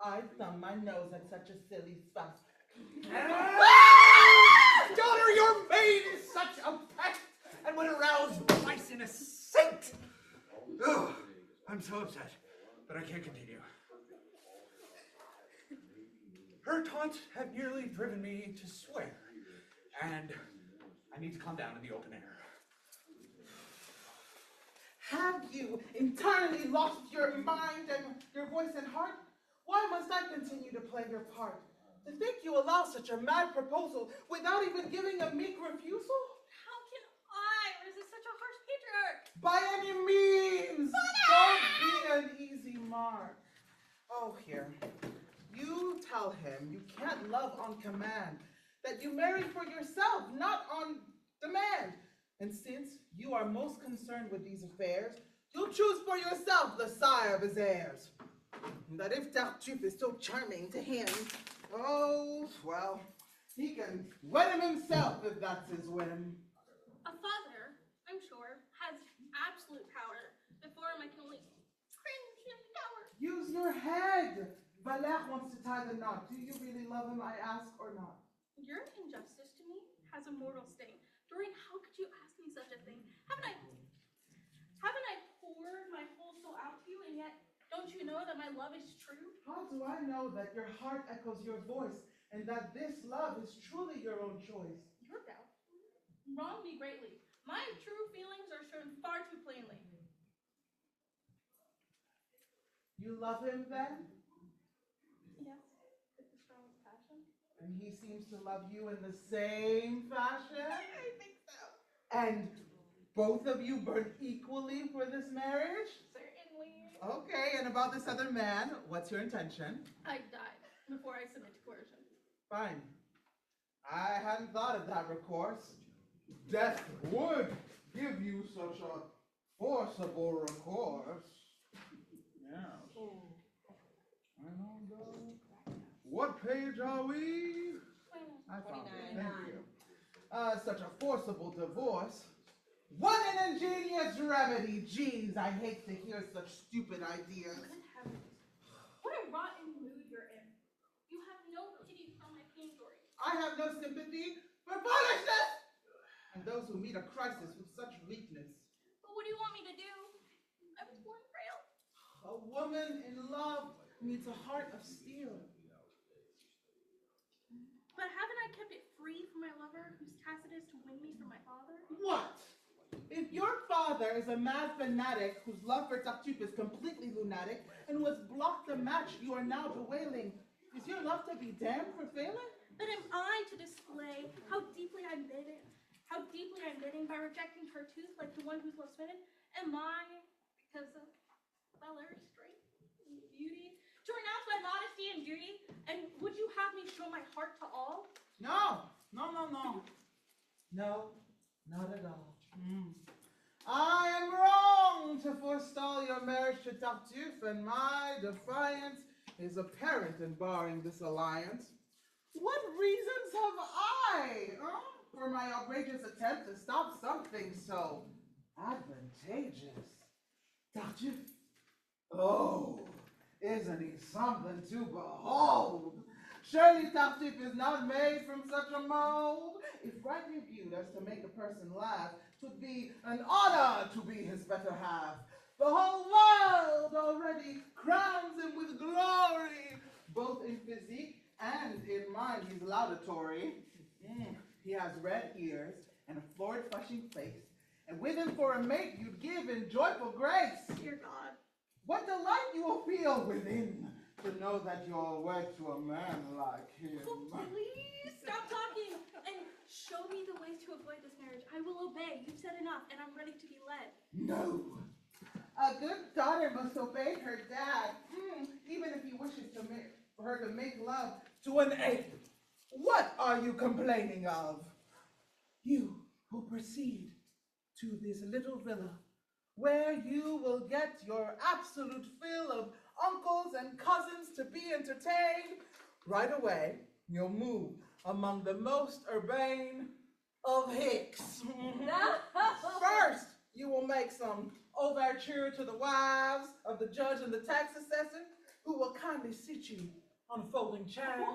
I thumb my nose at such a silly spouse. Daughter, your maid is such a pest and would arouse vice in a saint. Oh, I'm so upset, but I can't continue. Her taunts have nearly driven me to swear, and I need to calm down in the open air. Have you entirely lost your mind and your voice and heart? Why must I continue to play your part? To think you allow such a mad proposal without even giving a meek refusal? How can I resist such a harsh patriarch? By any means! Don't be an easy mark. Oh, here. You tell him you can't love on command, that you marry for yourself, not on demand. And since you are most concerned with these affairs, you'll choose for yourself the sire of his heirs. And that if Tartuffe is so charming to him, oh, well, he can wed him himself if that's his whim. A father, I'm sure, has absolute power. Before him, I can only cringe and cower. Use your head. Valère wants to tie the knot. Do you really love him, I ask, or not? Your injustice to me has a mortal sting. Doreen, how could you ask me such a thing? Haven't I poured my whole soul out to you, and yet don't you know that my love is true? How do I know that your heart echoes your voice and that this love is truly your own choice? Your doubt wrong me greatly. My true feelings are shown far too plainly. You love him then? Yes, with the strongest passion. And he seems to love you in the same fashion? I think so. And both of you burn equally for this marriage? Certainly. Okay, and about this other man, what's your intention? I died before I submit to coercion. Fine. I hadn't thought of that recourse. Death would give you such a forcible recourse. Yes. I don't know. What page are we? I found it. Thank you. Such a forcible divorce. What an ingenious remedy! Jeez, I hate to hear such stupid ideas. Good heavens. What a rotten mood you're in. You have no pity for my pain, Dory. I have no sympathy for foolishness! And those who meet a crisis with such weakness. But what do you want me to do? I was born frail. A woman in love needs a heart of steel. But haven't I kept it free from my lover, whose task it is to win me from my father? What? If your father is a mad fanatic whose love for Tartuffe is completely lunatic and who has blocked the match you are now bewailing, is your love to be damned for failing? Then am I to display how deeply I'm bidding by rejecting Tartuffe like the one who's love smitten? Am I, because of Valeri's strength and beauty, to To renounce my modesty and duty? And would you have me show my heart to all? No, no, no, no. No, not at all. I am wrong to forestall your marriage to Tartuffe, and my defiance is apparent in barring this alliance. What reasons have I for my outrageous attempt to stop something so advantageous? Tartuffe, oh, isn't he something to behold? Surely Tartuffe is not made from such a mold. If rightly viewed as to make a person laugh, 'twould be an honor to be his better half. The whole world already crowns him with glory, both in physique and in mind he's laudatory. He has red ears and a florid flushing face, and with him for a mate you'd give in joyful grace. Dear God. What delight you will feel within to know that you're wed to a man like him. Oh, please stop talking and show me the ways to avoid this marriage. I will obey. You've said enough, and I'm ready to be led. No. A good daughter must obey her dad, even if he wishes for her to make love to an ape. What are you complaining of? You who proceed to this little villa, where you will get your absolute fill of uncles and cousins to be entertained. Right away, you'll move among the most urbane of hicks. First, you will make some overture to the wives of the judge and the tax assessor, who will kindly sit you on a folding chair.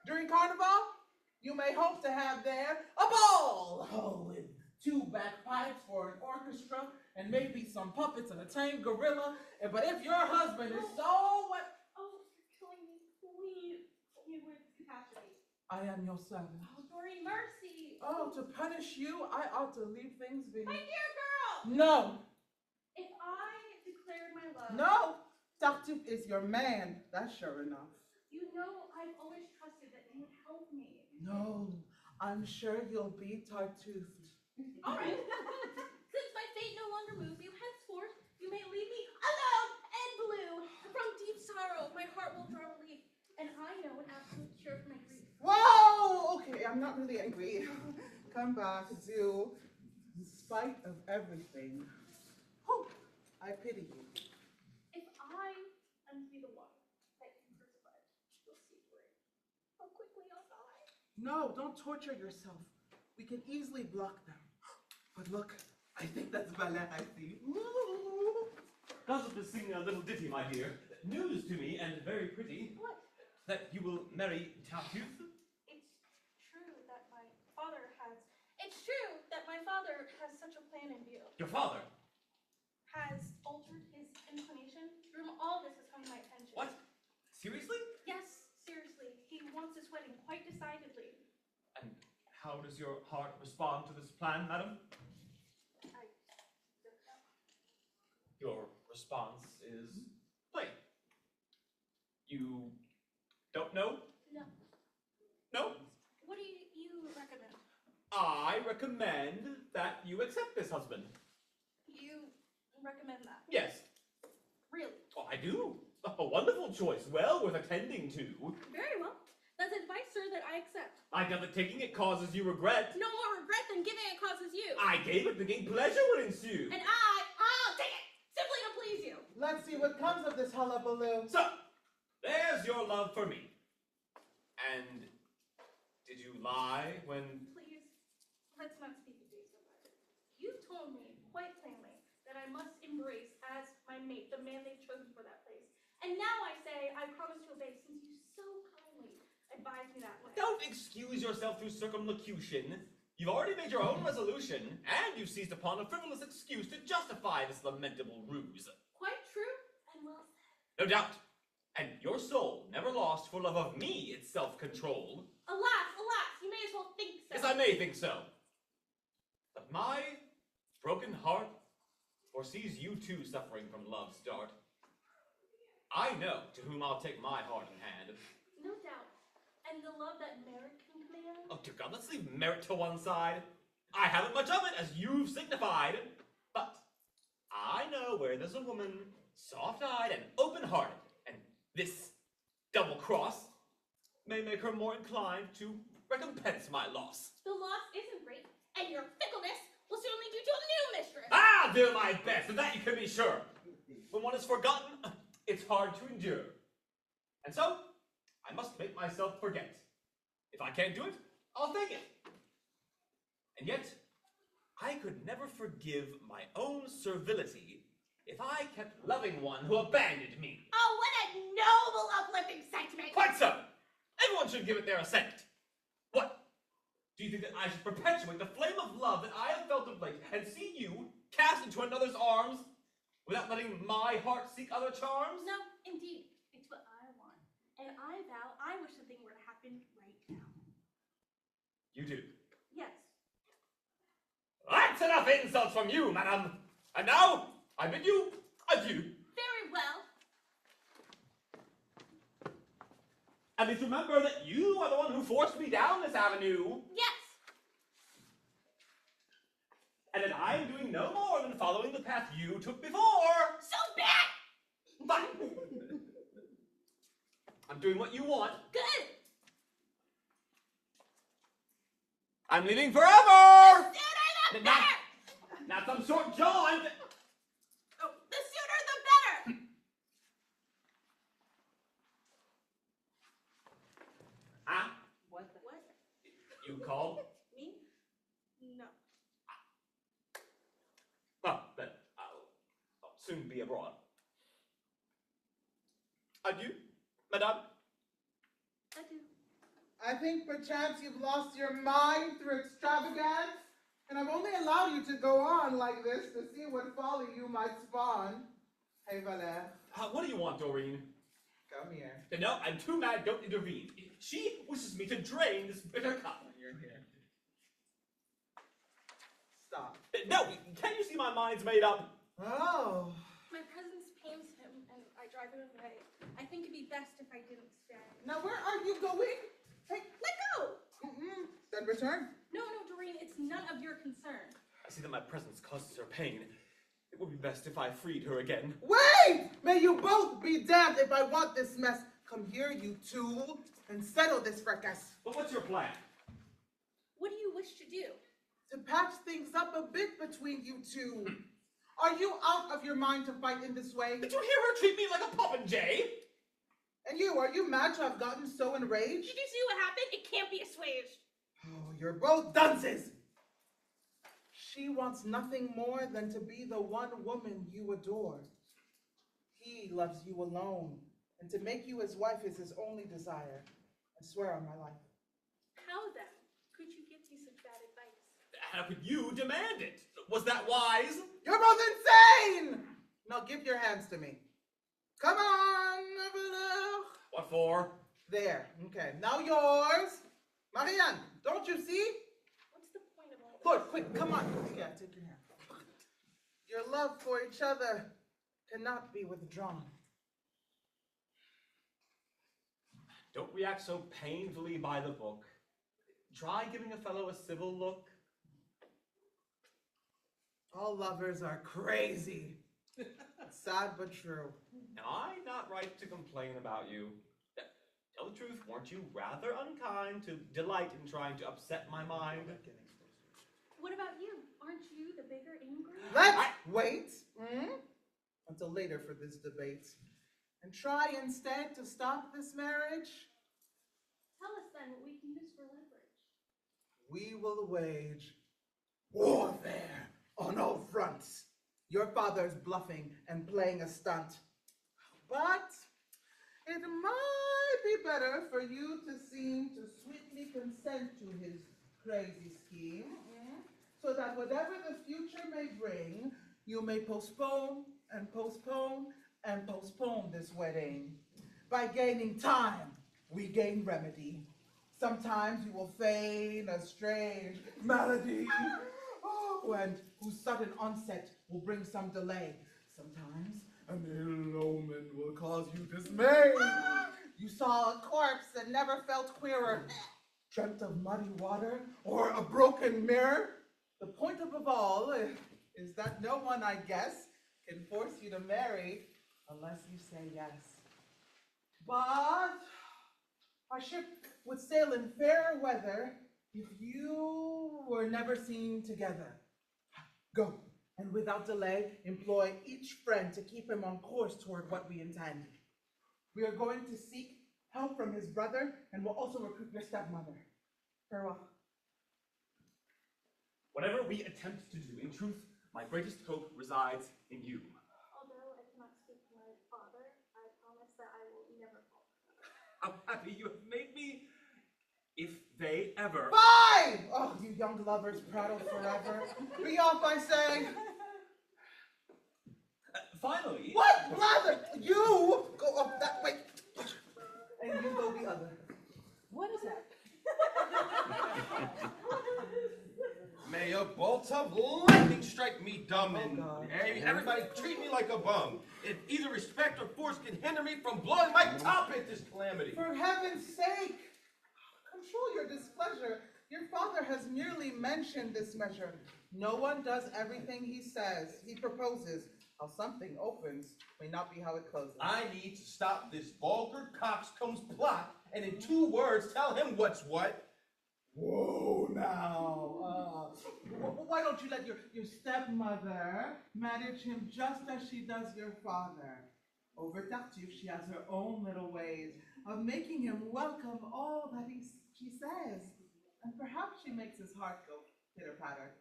During Carnival, you may hope to have there a ball with 2 bagpipes for an orchestra and maybe some puppets and a tame gorilla. But if your husband is so what? Oh, you're killing me. Please, put me with capacity. I am your servant. Oh, Doreen, mercy. Oh, to punish you, I ought to leave things be. My dear girl. No, If I declared my love. no, Tartuffe is your man. That's sure enough. You know I've always trusted that you would help me. No, I'm sure you'll be Tartuffed. All right. Since my fate no longer moves you, henceforth you may leave me alone and blue. From deep sorrow, my heart will draw relief, and I know an absolute cure for my grief. Whoa! Okay, I'm not really angry. Come back, do. In spite of everything. Oh, I pity you. If I am to be the one that you crucified, you'll see, Doreen, how quickly I'll die. No, don't torture yourself. We can easily block them. But look, I think that's ballet I see. Ooh. Gossip is singing a little ditty, my dear. News to me, and very pretty. What? That you will marry Tartuffe. It's true that my father has. It's true that my father has such a plan in view. Your father? Has altered his inclination. Through all this has come to my attention. What? Seriously? Yes, seriously. He wants this wedding quite decidedly. And how does your heart respond to this plan, madam? I don't know. Your response is plain. You don't know? No. No? What do you recommend? I recommend that you accept this husband. You recommend that? Yes. Really? Oh, I do. A wonderful choice, well worth attending to. Very well. That's advice, sir, that I accept. I know that taking it causes you regret. No more regret than giving it causes you. I gave it thinking pleasure would ensue. And I'll take it, simply to please you. Let's see what comes of this hullabaloo. So, there's your love for me. And did you lie when... Please, let's not speak of days about it. You told me quite plainly that I must embrace as my mate the man they've chosen for that place. And now I say I promise to obey since you so kindly advised me that way. Don't excuse yourself through circumlocution. You've already made your own resolution, and you've seized upon a frivolous excuse to justify this lamentable ruse. Quite true and well said. No doubt. And your soul, never lost for love of me, its self-control. Alas, alas, you may as well think so. Yes, I may think so. But my broken heart foresees you too suffering from love's dart. I know to whom I'll take my heart in hand. No doubt. And the love that merit can command? Oh, dear God, let's leave merit to one side. I haven't much of it, as you've signified. But I know where there's a woman, soft-eyed and open-hearted, and This double cross may make her more inclined to recompense my loss. The loss isn't great, and your fickleness will soon lead you to a new mistress. I'll do my best, of that you can be sure. When one is forgotten, it's hard to endure. And so, I must make myself forget. If I can't do it, I'll fake it. And yet, I could never forgive my own servility if I kept loving one who abandoned me. Oh, what a noble, uplifting sentiment! Quite so. Everyone should give it their assent. What? Do you think that I should perpetuate the flame of love that I have felt of late and see you cast into another's arms without letting my heart seek other charms? No, indeed. It's what I want. And I vow I wish something were to happen right now. You do. Yes. That's enough insults from you, madam. And now, I bid you adieu. Very well. And please remember that you are the one who forced me down this avenue. Yes. And that I am doing no more than following the path you took before. So bad! Fine. I'm doing what you want. Good. I'm leaving forever! The sooner the Not- better! Not some short jaunt. Oh, the sooner the better! Ah, What? you called? Me? No. Oh, then I'll soon be abroad. Adieu, madame. Adieu. I think perchance you've lost your mind through extravagance, and I've only allowed you to go on like this to see what folly you might spawn. Hey, Valère, What do you want, Doreen? come here. No, I'm too mad, don't intervene. She wishes me to drain this bitter cup. You're here. Stop. No, can't you see my mind's made up? Oh. My presence pains him, and I drive him away. I think it'd be best if I didn't stay. Now where are you going? Hey, Let go! then return. No, Doreen, it's none of your concern. I see that my presence causes her pain. It would be best if I freed her again. Wait! May you both be damned if I want this mess. Come here, you two, and settle this fracas. But what's your plan? What do you wish to do? To patch things up a bit between you two. Are you out of your mind to fight in this way? Did you hear her treat me like a popinjay? And you, are you mad to have gotten so enraged? Did you see what happened? It can't be assuaged. Oh, you're both dunces! She wants nothing more than to be the one woman you adore. He loves you alone, and to make you his wife is his only desire. I swear on my life. How then could you give me such bad advice? How could you demand it? Was that wise? You're both insane! Now give your hands to me. Come on, Valère. What for? There, okay, now yours. Marianne, don't you see? What's the point of all this? Good, quick, come on. Yeah, take your hand. Your love for each other cannot be withdrawn. Don't react so painfully by the book. Try giving a fellow a civil look. All lovers are crazy. Sad but true. Am I not right to complain about you? Tell the truth, weren't you rather unkind to delight in trying to upset my mind? What about you? Aren't you the bigger ingrate? Let's wait until later for this debate and try instead to stop this marriage. Tell us then what we can use for leverage. We will wage warfare on all fronts. Your father's bluffing and playing a stunt. But it might be better for you to seem to sweetly consent to his crazy scheme, so that whatever the future may bring, you may postpone and postpone and postpone this wedding. By gaining time, we gain remedy. Sometimes you will feign a strange malady, and whose sudden onset will bring some delay. Sometimes an ill omen will cause you dismay. You saw a corpse and never felt queerer, dreamt of muddy water or a broken mirror. The point of all is that no one, I guess, can force you to marry unless you say yes. But our ship would sail in fair weather if you were never seen together. Go, and without delay, employ each friend to keep him on course toward what we intend. We are going to seek help from his brother, and will also recruit your stepmother. Farewell. Whatever we attempt to do, in truth, my greatest hope resides in you. Although I cannot speak for my father, I promise that I will never fall. How happy you have made me. If they ever... 5! Oh, you young lovers prattle forever. Be off, I say. Finally... What, brother? You go up that way, and you go the other. What is that? May a bolt of lightning strike me dumb, and God. everybody treat me like a bum. If either respect or force can hinder me from blowing my top at this calamity. For heaven's sake, control your displeasure. Your father has merely mentioned this measure. No one does everything he says. He proposes. How something opens may not be how it closes. I need to stop this vulgar coxcomb's plot, and in 2 words, tell him what's what. Whoa, now. Why don't you let your stepmother manage him just as she does your father? Over Tartuffe, she has her own little ways of making him welcome all that she says. And perhaps she makes his heart go pitter-patter.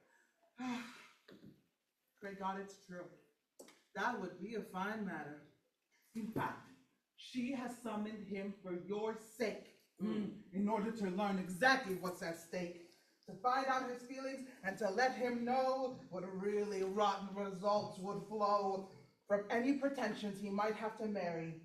Pray God it's true. That would be a fine matter. In fact, she has summoned him for your sake, in order to learn exactly what's at stake, to find out his feelings, and to let him know what really rotten results would flow from any pretensions he might have to marry.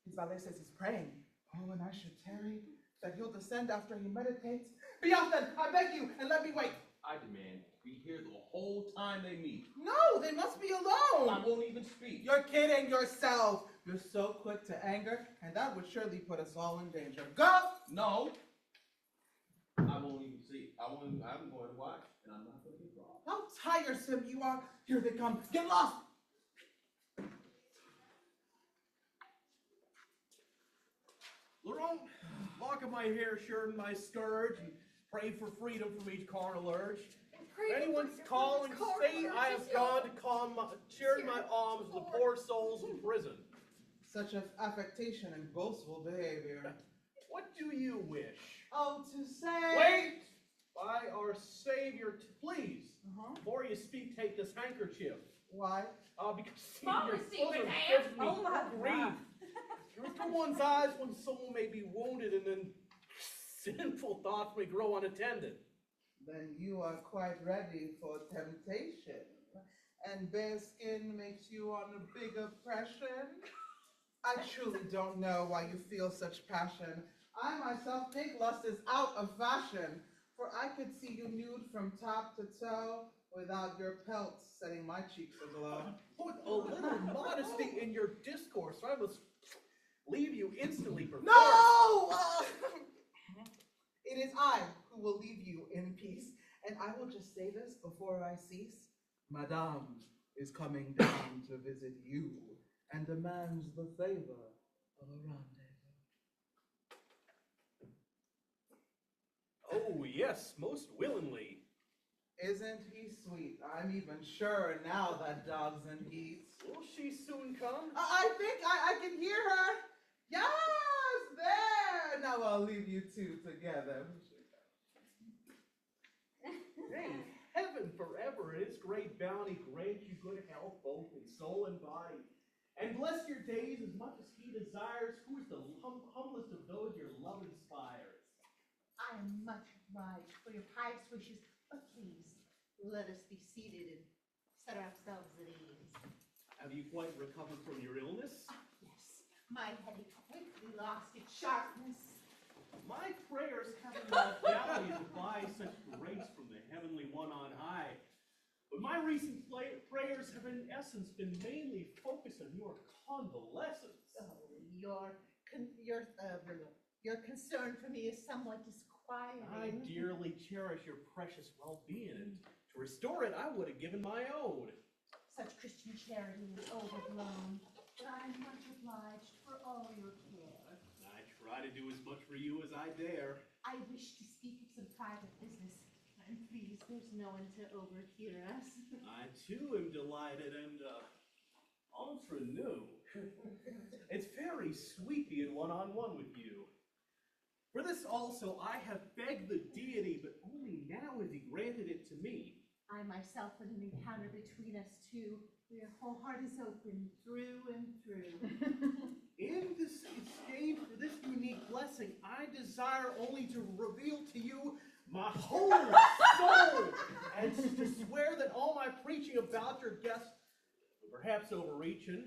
His valet says he's praying. Oh, and I should tarry, that he'll descend after he meditates. Be off then, I beg you, and let me wait. I demand to be here the whole time they meet. No, they must be alone. I won't even speak. You're kidding yourself. You're so quick to anger, and that would surely put us all in danger. Go! No. I won't even see. I'm going to watch, and I'm not going to get wrong. How tiresome you are. Here they come. Get lost! Laurent, lock up my hair, shorten my scourge, and pray for freedom from each carnal urge. If anyone's calling, say I have gone to charity my alms to the poor souls in prison. Such affectation and boastful behavior. What do you wish? Oh, to say... Wait! By our Savior, please. Before you speak, take this handkerchief. Why? Because Follow your Stephen bosom Ham. gives me Oh my grief. Truth to one's eyes when someone may be wounded, and then sinful thoughts may grow unattended. Then you are quite ready for temptation. And bare skin makes you on a big oppression. I truly don't know why you feel such passion. I myself think lust is out of fashion, for I could see you nude from top to toe without your pelts setting my cheeks aglow. Put a little modesty in your discourse, or I must leave you instantly perforce. No! It is I who will leave you in peace, and I will just say this before I cease. Madame is coming down to visit you and demands the favor of a rendezvous. Oh, yes, most willingly. Isn't he sweet? I'm even sure now that dog's in heat. Will she soon come? I think I can hear her. Yes, there. Now I'll leave you two together. Hey, heaven forever in its great bounty grant you good health both in soul and body. And bless your days as much as he desires, who is the humblest of those your love inspires. I am much obliged for your pious wishes, but please, let us be seated and set ourselves at ease. Have you quite recovered from your illness? Yes, my head quickly lost its sharpness. My prayers haven't been valleys to buy such grace from the heavenly one on high. But my recent prayers have in essence been mainly focused on your convalescence. Oh, your concern for me is somewhat disquieting. I dearly cherish your precious well-being, and to restore it, I would have given my own. Such Christian charity is overblown, but I am much obliged for all your care. try to do as much for you as I dare. I wish to speak of some private business. And please, there's no one to overhear us. I too am delighted and entre nous. It's very sweet being one-on-one with you. For this also I have begged the deity, but only now has he granted it to me. I myself had an encounter between us two. Your whole heart is open through and through. In this exchange for this unique blessing, I desire only to reveal to you my whole soul, and to swear that all my preaching about your guest, perhaps overreaching,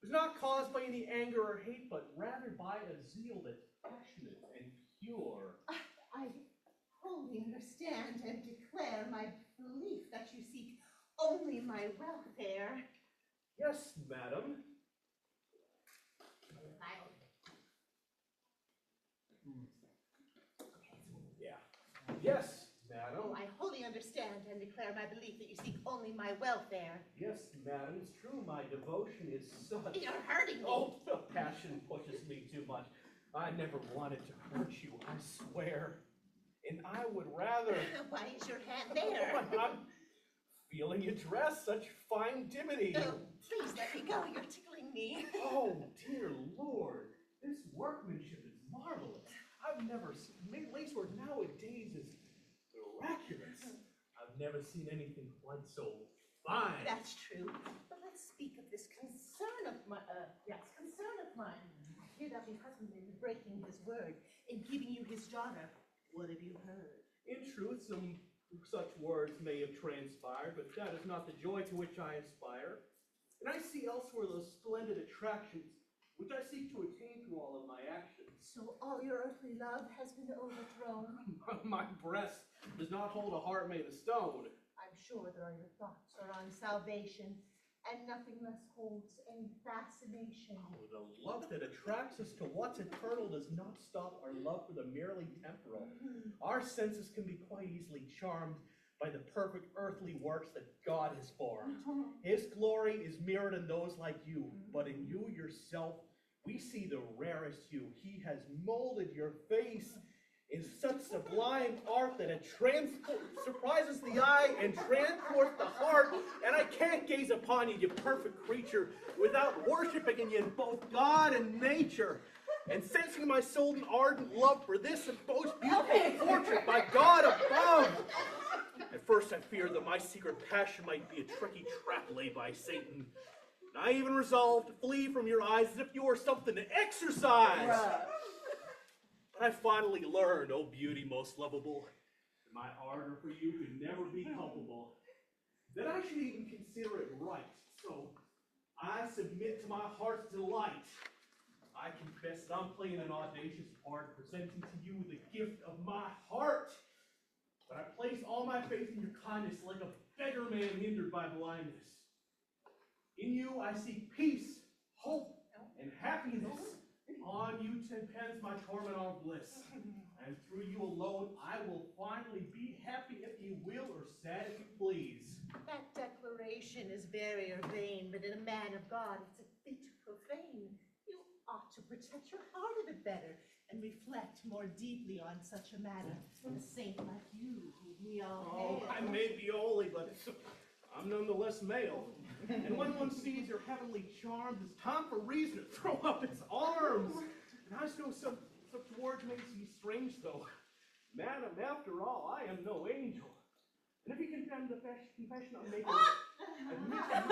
was not caused by any anger or hate, but rather by a zeal that's passionate and pure. I wholly understand and declare my belief that you seek only my welfare. Yes, madam. Yes, madam. Oh, I wholly understand and declare my belief that you seek only my welfare. Yes, madam, it's true. My devotion is such. You're hurting me. Oh, the passion pushes me too much. I never wanted to hurt you, I swear. And I would rather. Why is your hand there? I'm feeling you dress such fine dimity. Oh, please let me go. You're tickling me. Oh, dear Lord. This workmanship is marvelous. I've never seen lacework nowadays is miraculous. I've never seen anything quite so fine. That's true. But let's speak of this concern of mine. I hear that your husband is breaking his word in giving you his daughter. What have you heard? In truth, some such words may have transpired, but that is not the joy to which I aspire. And I see elsewhere those splendid attractions which I seek to attain through all of my actions. So all your earthly love has been overthrown? My breast does not hold a heart made of stone. I'm sure that all your thoughts are on salvation, and nothing less holds any fascination. Oh, the love that attracts us to what's eternal does not stop our love for the merely temporal. Our senses can be quite easily charmed by the perfect earthly works that God has formed. His glory is mirrored in those like you, but in you yourself, we see the rarest hue. He has molded your face in such sublime art that it surprises the eye and transports the heart. And I can't gaze upon you, you perfect creature, without worshiping in you in both God and nature, and sensing my soul in ardent love for this most beautiful portrait by God above. At first I feared that my secret passion might be a tricky trap laid by Satan. And I even resolved to flee from your eyes as if you were something to exercise. But I finally learned, oh beauty most lovable, that my ardor for you could never be culpable, that I should even consider it right. So I submit to my heart's delight. I confess that I'm playing an audacious part, presenting to you the gift of my heart. But I place all my faith in your kindness like a beggar man hindered by blindness. In you I seek peace, hope, and happiness. On you depends my torment on bliss. And through you alone I will finally be happy if you will, or sad if you please. That declaration is very urbane, but in a man of God it's a bit profane. You ought to protect your heart a bit better and reflect more deeply on such a matter. A saint like you, who we all Oh, hail. I may be holy, but I'm nonetheless male. And when one sees your heavenly charms, it's time for reason to throw up its arms. And I know some such words may seem strange, though. Madam, after all, I am no angel. And if you condemn the confession I'm making, admit that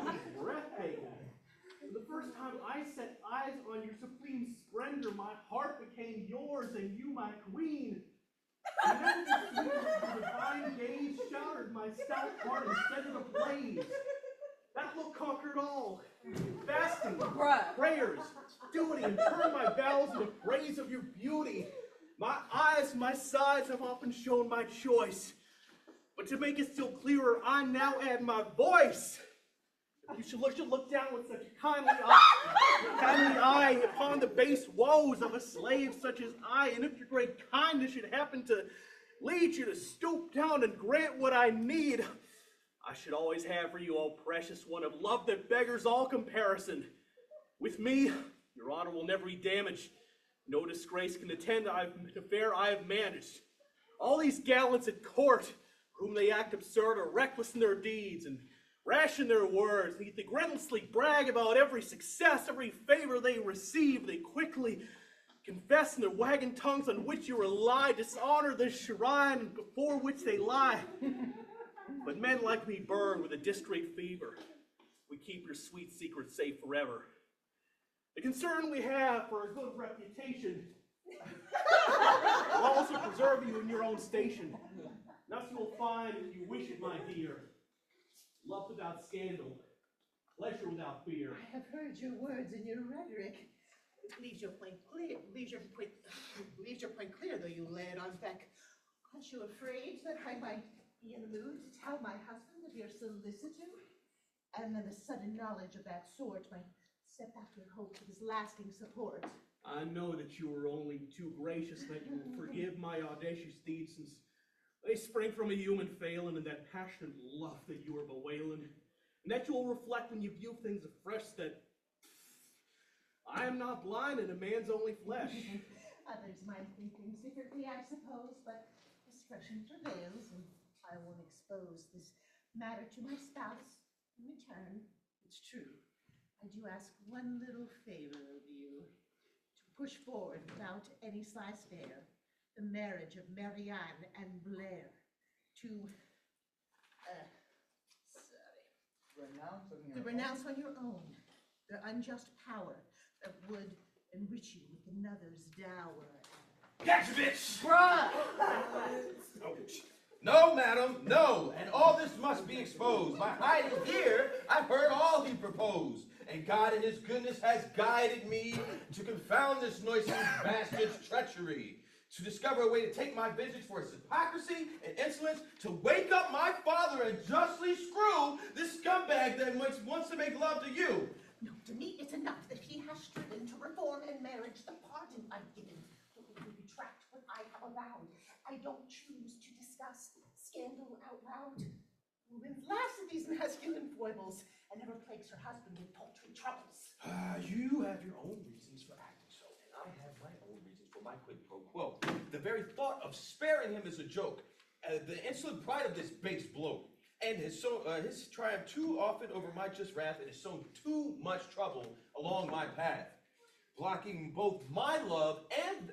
you is breathtaking. For the first time I set eyes on your supreme splendor, my heart became yours and you my queen. And then the divine gaze shattered my stout heart and set it ablaze. That look conquered all. Fasting, prayers, duty, and turned my vows into praise of your beauty. My eyes, my sides have often shown my choice. But to make it still clearer, I now add my voice. You should look down with such kindly eye upon the base woes of a slave such as I, and if your great kindness should happen to lead you to stoop down and grant what I need, I should always have for you, oh precious one, of love that beggars all comparison. With me, Your honor will never be damaged. No disgrace can attend the affair I have managed. All these gallants at court, whom they act absurd or reckless in their deeds and rash in their words, they relentlessly brag about every success, every favor they receive. They quickly confess in their wagging tongues on which you rely, dishonor the shrine before which they lie. But men like me burn with a distraught fever. We keep your sweet secret safe forever. The concern we have for a good reputation will also preserve you in your own station. Thus you will find, if you wish it, my dear, love without scandal, pleasure without fear. I have heard your words and your rhetoric. Leaves your point clear, leaves your point clear, though you lay it on thick. Aren't you afraid that I might be in the mood to tell my husband of your solicitude? And then the sudden knowledge of that sort might set back your hopes of his lasting support. I know that you are only too gracious that you will forgive my audacious deeds, since they spring from a human failing and that passionate love that you are bewailing, and that you will reflect when you view things afresh that I am not blind and a man's only flesh. Others might think things differently, I suppose, but discretion prevails, and I won't expose this matter to my spouse in return. It's true. I do ask one little favor of you, to push forward without any sly stare the marriage of Marianne and Blair to, renounce on your own their unjust power that would enrich you with another's dower. Catch, bitch! Bruh! No, madam, no, and all this must be exposed. By hiding here, I've heard all he proposed, and God in his goodness has guided me to confound this noisome bastard's treachery, to discover a way to take my vengeance for his hypocrisy and insolence, to wake up my father and justly screw this scumbag that wants to make love to you. No, to me it's enough that he has striven to reform in marriage the pardon I've given. But will you retract what I have avowed? I don't choose to discuss scandal out loud. Woman's laughs at these masculine foibles and never plagues her husband with paltry troubles. You have your own reasons for acting so, and I have my own reasons for my quid pro quo. The very thought of sparing him is a joke. The insolent pride of this base bloke, and his triumph too often over my just wrath, and has sown too much trouble along my path, blocking both my love and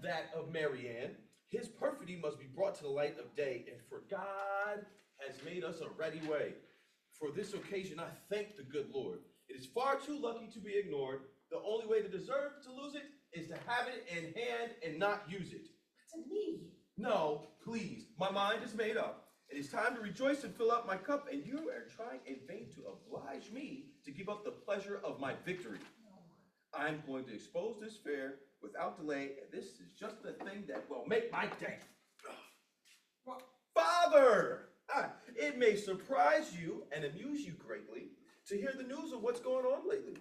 that of Marianne. His perfidy must be brought to the light of day, and for God has made us a ready way. For this occasion, I thank the good Lord. It is far too lucky to be ignored. The only way to deserve to lose it is to have it in hand and not use it. But to me, no, please, my mind is made up. It is time to rejoice and fill up my cup, and you are trying in vain to oblige me to give up the pleasure of my victory. I'm going to expose this fair without delay, and this is just the thing that will make my day. Father! It may surprise you and amuse you greatly to hear the news of what's going on lately.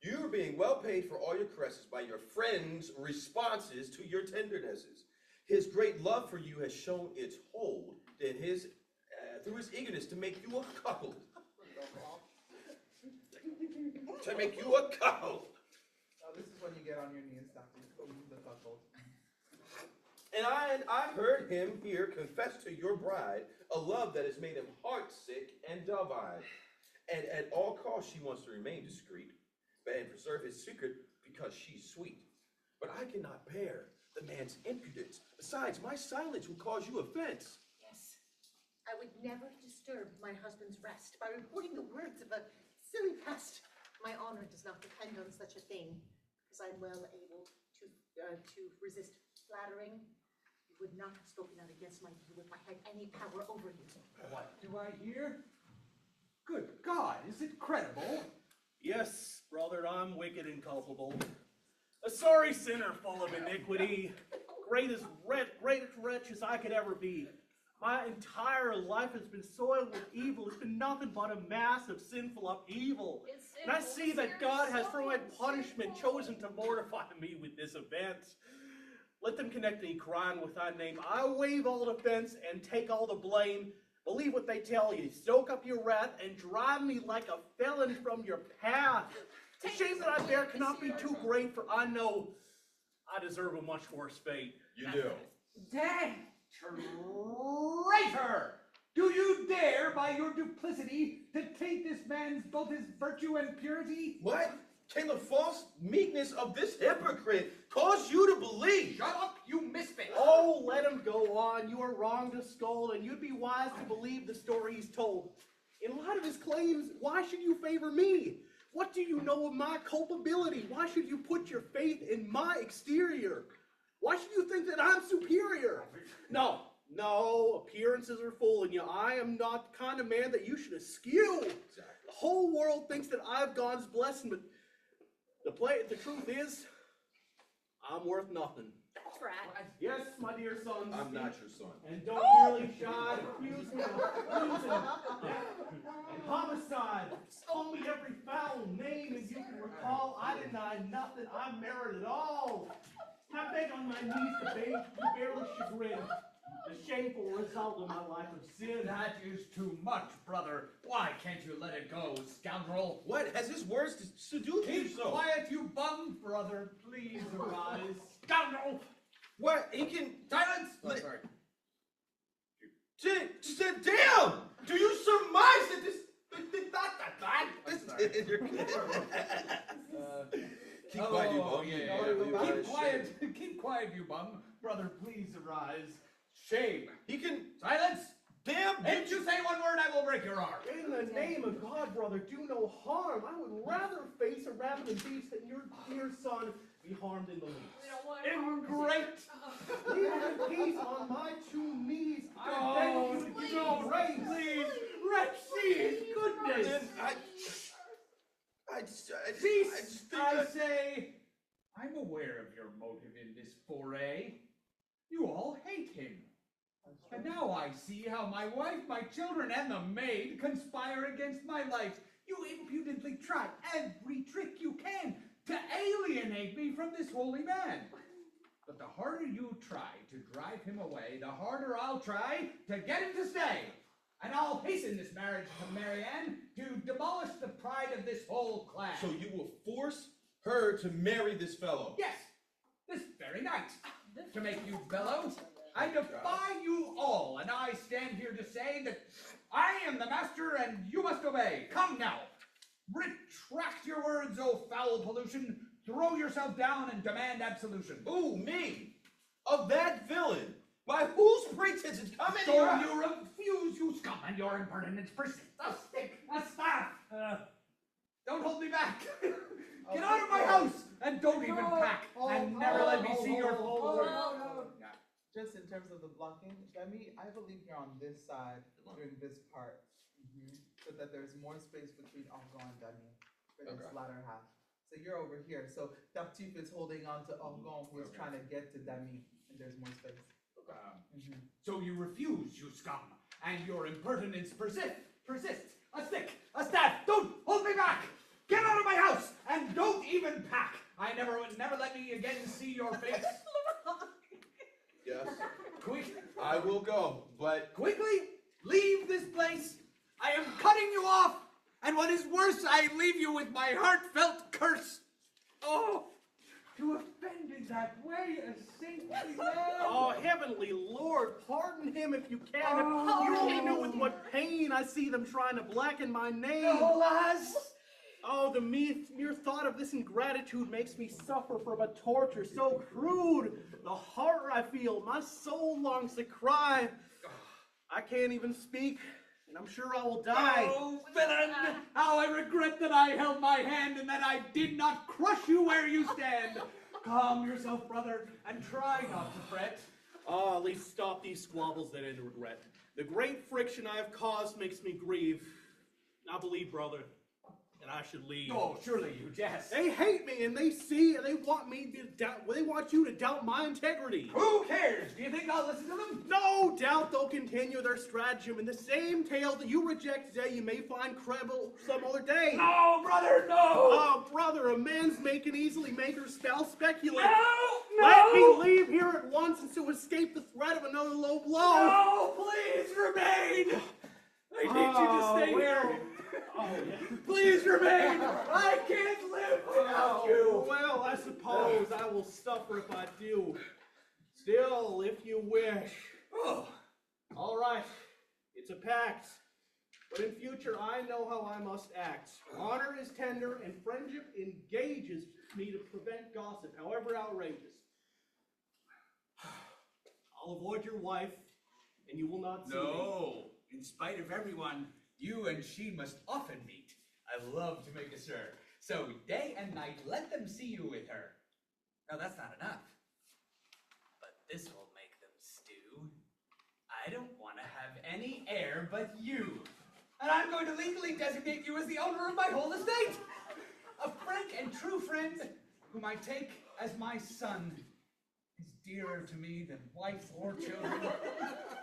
You are being well paid for all your caresses by your friend's responses to your tendernesses. His great love for you has shown its hold in through his eagerness to make you a cuckold. To make you a cuckold. Oh, this is when you get on your knees, Dr. The cuckold. And I heard him here confess to your bride a love that has made him heartsick and dove-eyed. And at all costs, she wants to remain discreet and preserve his secret because she's sweet. But I cannot bear the man's impudence. Besides, my silence will cause you offense. yes, I would never disturb my husband's rest by reporting the words of a silly pest. My honor does not depend on such a thing, because I'm well able to resist flattering. You would not have spoken out against my view if I had any power over you. What do I hear? Good God, is it credible? Yes, brother, I'm wicked and culpable. A sorry sinner full of iniquity, greatest wretch as I could ever be. My entire life has been soiled with evil. It's been nothing but a mass of sinful upheaval. And I see that God has, for my punishment, chosen to mortify me with this event. Let them connect any crime with thy name. I waive all defense and take all the blame. Believe what they tell you. Stoke up your wrath and drive me like a felon from your path. The shame that I bear cannot be too great, for I know I deserve a much worse fate. You do. Dad! Traitor! Do you dare, by your duplicity, to taint this man's both his virtue and purity? What? Can the false meekness of this hypocrite cause you to believe? Shut up, you misfit! Oh, let him go on. You are wrong to scold, and you'd be wise to believe the story he's told. In light of his claims, why should you favor me? What do you know of my culpability? Why should you put your faith in my exterior? Why should you think that I'm superior? No, appearances are fooling you. I am not the kind of man that you should eschew. Exactly. The whole world thinks that I've God's blessing, but the truth is, I'm worth nothing. Brat. Yes, my dear son. I'm not your son. And don't merely shy to accuse me of treason and homicide. Call me every foul name as you can recall. I deny nothing. I merit it all. I beg on my knees to beg you barely chagrin. The shameful result of my life of sin. That is too much, brother. Why can't you let it go, scoundrel? What? Has his words seduced you Keep so? quiet, you bum, brother. Please arise. Scoundrel! What? He can... Silence! Oh, sorry. Damn! Do you surmise that this... Keep quiet, you bum. Keep quiet, you bum. Brother, please arise. Shame. He can... Silence! Damn! If you say one word, I will break your arm. In the name of God, brother, do no harm. I would rather face a ravening beast than your dear son be harmed in the least. We don't want to harm Ingrate! Leave him in peace on my two knees. I beg you to give me grace. Please! Wretch, see his goodness! I just Cease, think I that... say! I'm aware of your motive in this foray. You all hate him. And now I see how my wife, my children, and the maid conspire against my life. You impudently try every trick you can to alienate me from this holy man. But the harder you try to drive him away, the harder I'll try to get him to stay. And I'll hasten this marriage to Marianne to demolish the pride of this whole clan. So you will force her to marry this fellow? Yes, this very night. To make you bellow, I defy you all, and I stand here to say that I am the master and you must obey. Come now, retract your words, O foul pollution. Throw yourself down and demand absolution. Ooh, me? Of that villain? By whose pretense is coming So here? you refuse, you scum, and your impertinence persists. A stick, a staff. Don't hold me back. Get out of my house and don't even pack and never let me see your Just in terms of the blocking, I believe you're on this side during this part, so that there's more space between Argan and Dami for this latter half. So you're over here. So Tartuffe is holding on to Argan, who is trying to get to Dami, and there's more space. So you refuse, you scum, and your impertinence persists. A stick, a staff, don't hold me back. Get out of my house and don't even pack. I never let me again see your face. Yes. Quick, I will go, but... quickly, leave this place. I am cutting you off, and what is worse, I leave you with my heartfelt curse. Oh, to offend in that way a saintly man. Oh, heavenly Lord, pardon him if you can. You only know with what pain I see them trying to blacken my name. Alas! Oh, the mere thought of this ingratitude makes me suffer from a torture so crude. The horror I feel, my soul longs to cry. I can't even speak, and I'm sure I will die. Oh, villain! How I regret that I held my hand and that I did not crush you where you stand. Calm yourself, brother, and try not to fret. At least stop these squabbles that end in regret. The great friction I have caused makes me grieve. I believe, brother, that I should leave. Oh, surely you jest. They hate me, and they see, and they want me to doubt. They want you to doubt my integrity. Who cares? Do you think I'll listen to them? No doubt they'll continue their stratagem in the same tale that you reject today. You may find credible some other day. No, brother, no. Oh, brother, a man's man can easily make her spell speculate. No. Let me leave here at once and to escape the threat of another low blow. No, please remain. I need you to stay here. Oh, yeah. Please remain! I can't live without you! Well, I suppose I will suffer if I do. Still, if you wish. Oh, All right, it's a pact. But in future, I know how I must act. Honor is tender, and friendship engages me to prevent gossip, however outrageous. I'll avoid your wife, and you will not see me. no. In spite of everyone, you and she must often meet. I love to make a stir. So day and night, let them see you with her. Now that's not enough. But this will make them stew. I don't want to have any heir but you. And I'm going to legally designate you as the owner of my whole estate. A frank and true friend whom I take as my son is dearer to me than wife or children.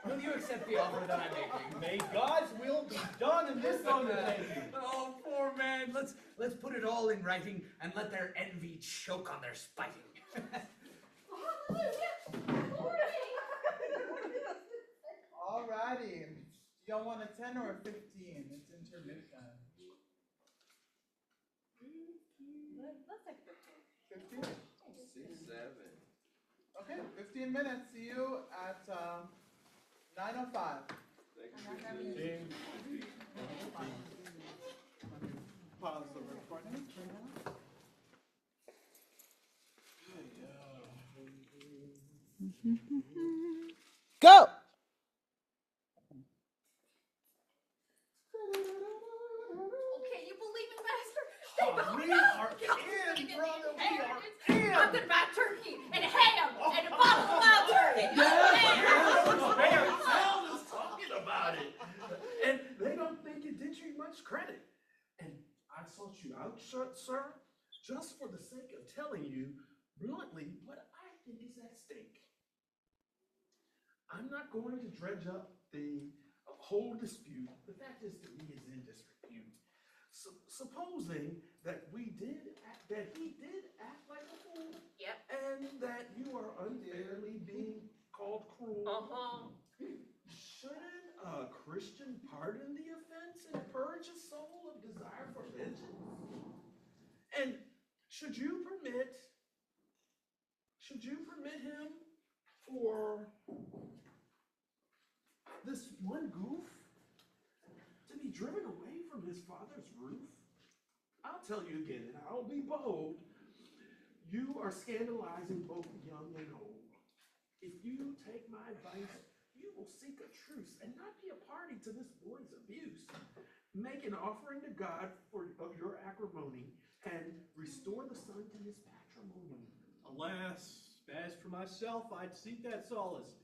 Will you accept the offer that I'm making? May God's will be done in this undertaking. Oh, poor man. Let's put it all in writing and let their envy choke on their spiting. Alrighty. Do y'all want a 10 or a 15? It's intermission. Let's take 15. 15? 6, 7. Okay, 15 minutes. See you at 9:05. Pause the recording. Go! Okay, you believe me, Master? Oh, we are in, brother. We are in. I'm gonna buy turkey and ham and a bottle of wild turkey. Al is talking about it. And they don't think it did you much credit. And I sought you out, sir, just for the sake of telling you bluntly what I think is at stake. I'm not going to dredge up the whole dispute. The fact is, to me, is in disrepute. Supposing that he did act like a fool. Yep. And that you are unfairly being called cruel. Shouldn't a Christian pardon the offense and purge a soul of desire for vengeance? And should you permit him for this one goof to be driven away from his father's roof? I'll tell you again, and I'll be bold. You are scandalizing both young and old. If you take my advice, you will seek a truce and not be a party to this boy's abuse. Make an offering to God of your acrimony and restore the son to his patrimony. Alas, as for myself, I'd seek that solace.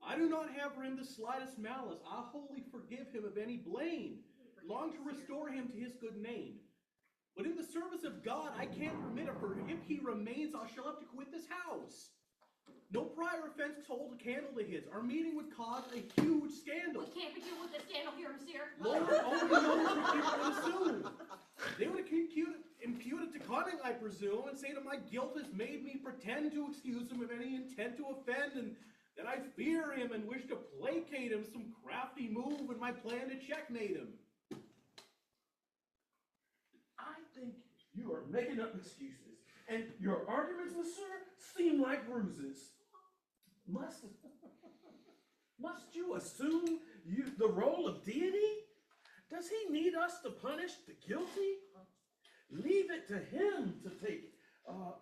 I do not have for him the slightest malice. I wholly forgive him of any blame, long to restore him to his good name. But in the service of God, I can't permit it, for if he remains, I shall have to quit this house. No prior offense hold a candle to his. Our meeting would cause a huge scandal. We can't be dealing with this scandal here, monsieur. Lord, only those who would assume. They would impute it to cunning, I presume, and say that my guilt has made me pretend to excuse him of any intent to offend, and that I fear him and wish to placate him, some crafty move in my plan to checkmate him. I think you are making up excuses, and your arguments, monsieur, seem like ruses. Must you assume the role of deity? Does he need us to punish the guilty? Leave it to him to take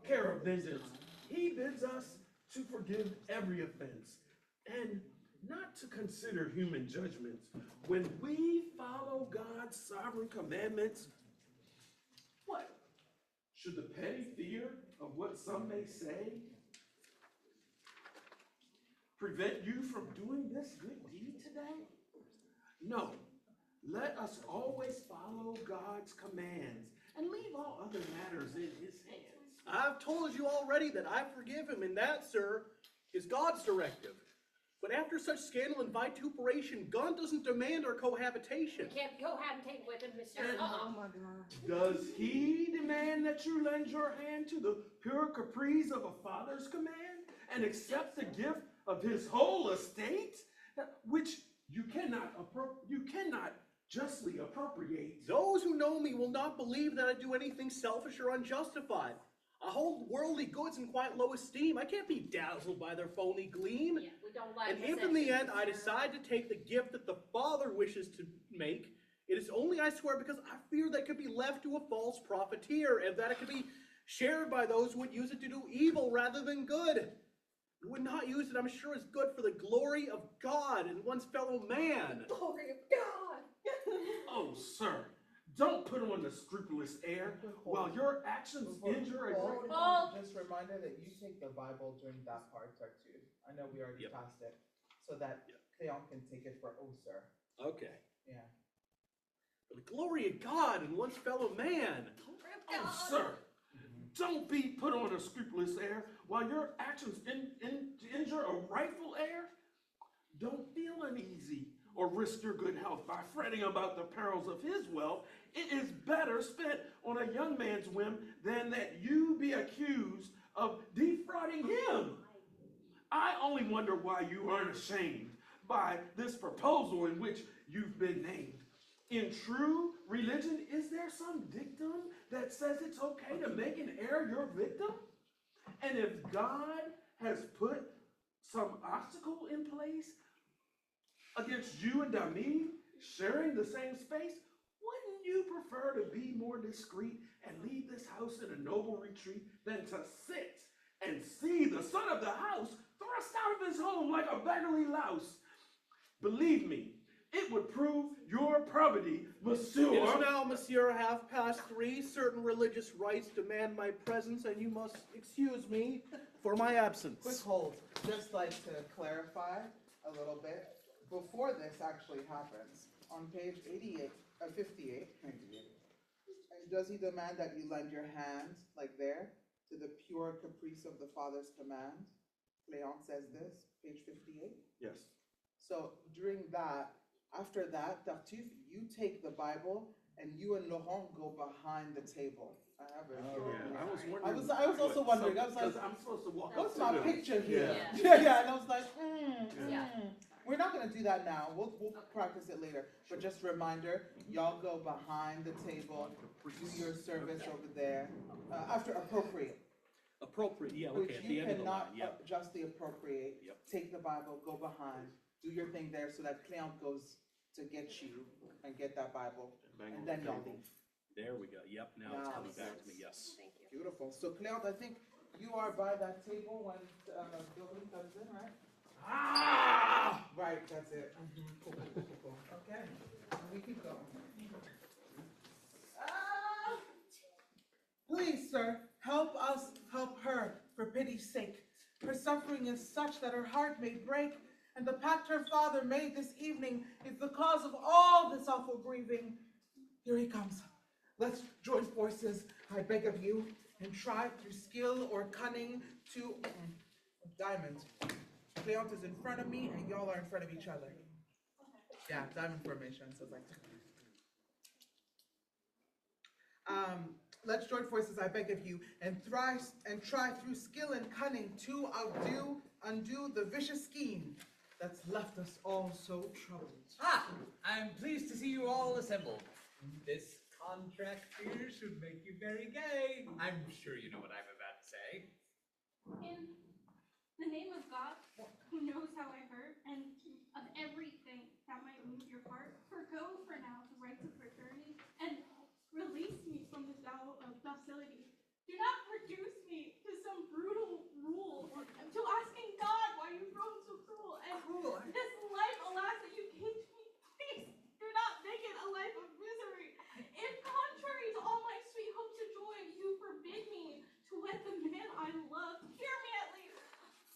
care of vengeance. He bids us to forgive every offense and not to consider human judgments. When we follow God's sovereign commandments, what? Should the petty fear of what some may say prevent you from doing this good deed today? No. Let us always follow God's commands and leave all other matters in his hands. I've told you already that I forgive him, and that, sir, is God's directive. But after such scandal and vituperation, God doesn't demand our cohabitation. We can't cohabitate with him, monsieur. Oh my God. Does he demand that you lend your hand to the pure caprice of a father's command and accept the gift of his whole estate, which you cannot justly appropriate. Those who know me will not believe that I do anything selfish or unjustified. I hold worldly goods in quite low esteem. I can't be dazzled by their phony gleam. Yeah, we don't like And if in the end I decide to take the gift that the Father wishes to make, it is only, I swear, because I fear that it could be left to a false profiteer, and that it could be shared by those who would use it to do evil rather than good. Who would not use it, I'm sure, is good for the glory of God and one's fellow man. Glory of God. Oh, sir, don't put on the scrupulous air while your actions injure a great... Just reminder that you take the Bible during that part, too. I know we already passed it, so that Cleon can take it for oh, sir. Okay. Yeah. For the glory of God and one's fellow man. Oh, sir, don't be put on a scrupulous air while your actions injure a rightful heir. Don't feel uneasy or risk your good health by fretting about the perils of his wealth. It is better spent on a young man's whim than that you be accused of defrauding him. I only wonder why you aren't ashamed by this proposal in which you've been named. In true religion, is there some dictum that says it's okay to make an heir your victim? And if God has put some obstacle in place against you and Damid sharing the same space, wouldn't you prefer to be more discreet and leave this house in a noble retreat than to sit and see the son of the house thrust out of his home like a beggarly louse? Believe me, it would prove your probity, monsieur. It is now, monsieur, 3:30. Certain religious rites demand my presence, and you must excuse me for my absence. Quick hold, just like to clarify a little bit, before this actually happens, on page 58, does he demand that you lend your hand, like there, to the pure caprice of the Father's command? Cleon says this, page 58. Yes. So during that, after that, Tartuffe, you take the Bible and you and Laurent go behind the table. I have it here. Yeah, I was wondering. I was also wondering. I was like, I'm supposed to walk what's up my to them. picture here? Yeah. Yeah, and I was like, Yeah. We're not gonna do that now. We'll practice it later. But just a reminder, y'all go behind the table, do your service over there. After appropriate. Appropriate, yeah, Which okay, at you the end of the line, cannot yep. justly appropriate. Yep. Take the Bible, go behind, do your thing there so that Cleon goes to get you and get that Bible, and then y'all leave. There we go, yep, now it's coming back to me, yes. Thank you. Beautiful. So Cleon, I think you are by that table when Billy comes in, right? Ah! Right, that's it. Cool. Okay, we keep going. Please, sir, help us help her, for pity's sake. Her suffering is such that her heart may break, and the pact her father made this evening is the cause of all this awful grieving. Here he comes. Let's join forces, I beg of you, and try through skill or cunning to... Diamond. Cleon is in front of me, and y'all are in front of each other. Yeah, diamond formation, so it's like... Let's join forces, I beg of you, and try through skill and cunning to undo the vicious scheme that's left us all so troubled. Ah, I'm pleased to see you all assembled. This contract here should make you very gay. I'm sure you know what I'm about to say. In the name of God, who knows how I hurt, and of everything that might move your heart, forgo for now the rights of fraternity, and release me from the vow of docility. Do not reduce me to some brutal rule, to asking God why you've grown so cruel, and this life, alas, that you gave to me, please do not make it a life of misery. If contrary to all my sweet hopes of joy, you forbid me to wed the man I love, hear me at least.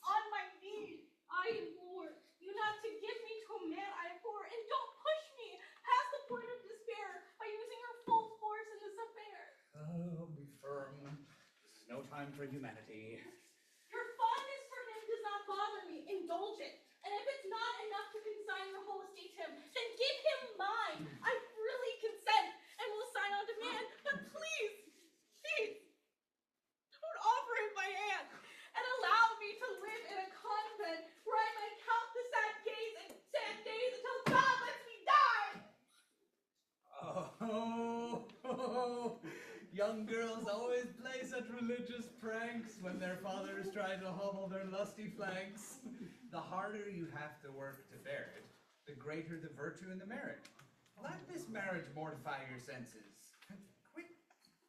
On my knees, I implore you not to give me to a man I abhor, and don't push me past the point of despair by using your full force in this affair. Oh, be firm. This is no time for humanity. Your fondness for him does not bother me. Indulge it. And if it's not enough to consign your whole estate to him, then give him mine. I freely consent and will sign on demand. But please, don't offer him my hand and allow me to live in a convent where I might count the sad days until God lets me die. such religious pranks when their fathers try to hobble their lusty flanks. The harder you have to work to bear it, the greater the virtue and the merit. Let this marriage mortify your senses. Quit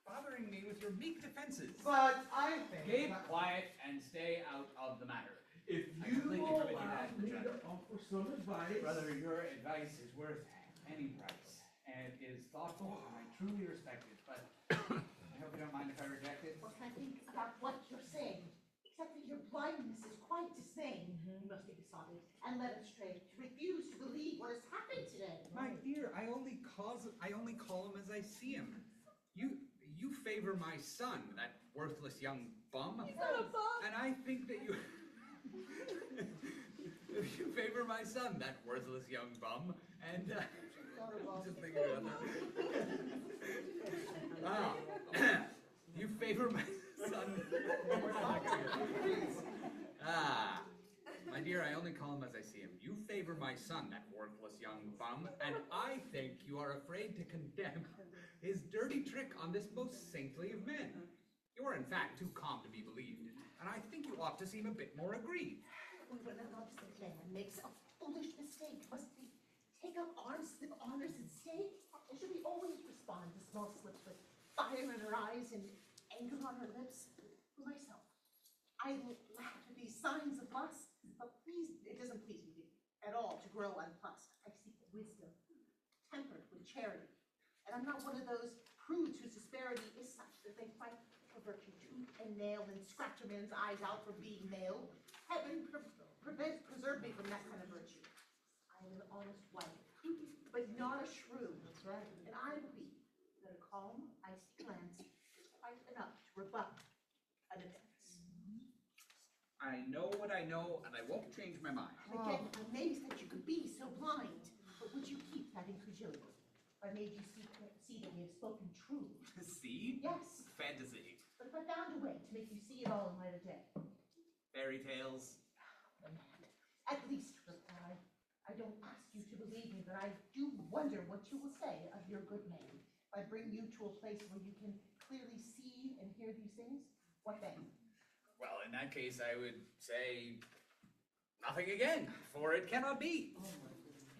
bothering me with your meek defenses. But I think Keep that- quiet and stay out of the matter. If I you completely will forbid you allow that, me Judge. to offer some advice. Brother, your advice is worth any price, and is thoughtful, and I truly respect it, but I hope you don't mind if I reject it. What can I think about what you're saying? Except that your blindness is quite dismaying. You must be besotted and led astray to refuse to believe what has happened today. My dear, I only call him as I see him. You favor my son, that worthless young bum. He's not a bum. And I think that you you favor my son, that worthless young bum, and just thinking about that. You favor my son. My dear, I only call him as I see him. You favor my son, that worthless young bum, and I think you are afraid to condemn his dirty trick on this most saintly of men. You are in fact too calm to be believed, and I think you ought to seem a bit more aggrieved. When an obstinate man makes a foolish mistake, must we take up arms of honors and stay? Or should we always respond to small slips with fire in her eyes and anger on her lips? For myself, I laugh at these signs of lust, but please, it doesn't please me at all to grow unfussed. I seek wisdom, tempered with charity. And I'm not one of those prudes whose disparity is such that they fight for virtue tooth and nail and scratch a man's eyes out for being male. Heaven preserve me from that kind of virtue. I am an honest wife, but not a shrew. That's right. And I believe that a calm, icy glance is quite enough to rebut an offense. I know what I know, and I won't change my mind. And again, I'm amazed that you could be so blind. But would you keep that incredulity? If I made you see that we have spoken true. See? Yes. Fantasy. But if I found a way to make you see it all in light of day. Fairy tales. At least, reply, I don't ask you to believe me, but I do wonder what you will say of your good name. If I bring you to a place where you can clearly see and hear these things, what then? Well, in that case, I would say nothing again, for it cannot be.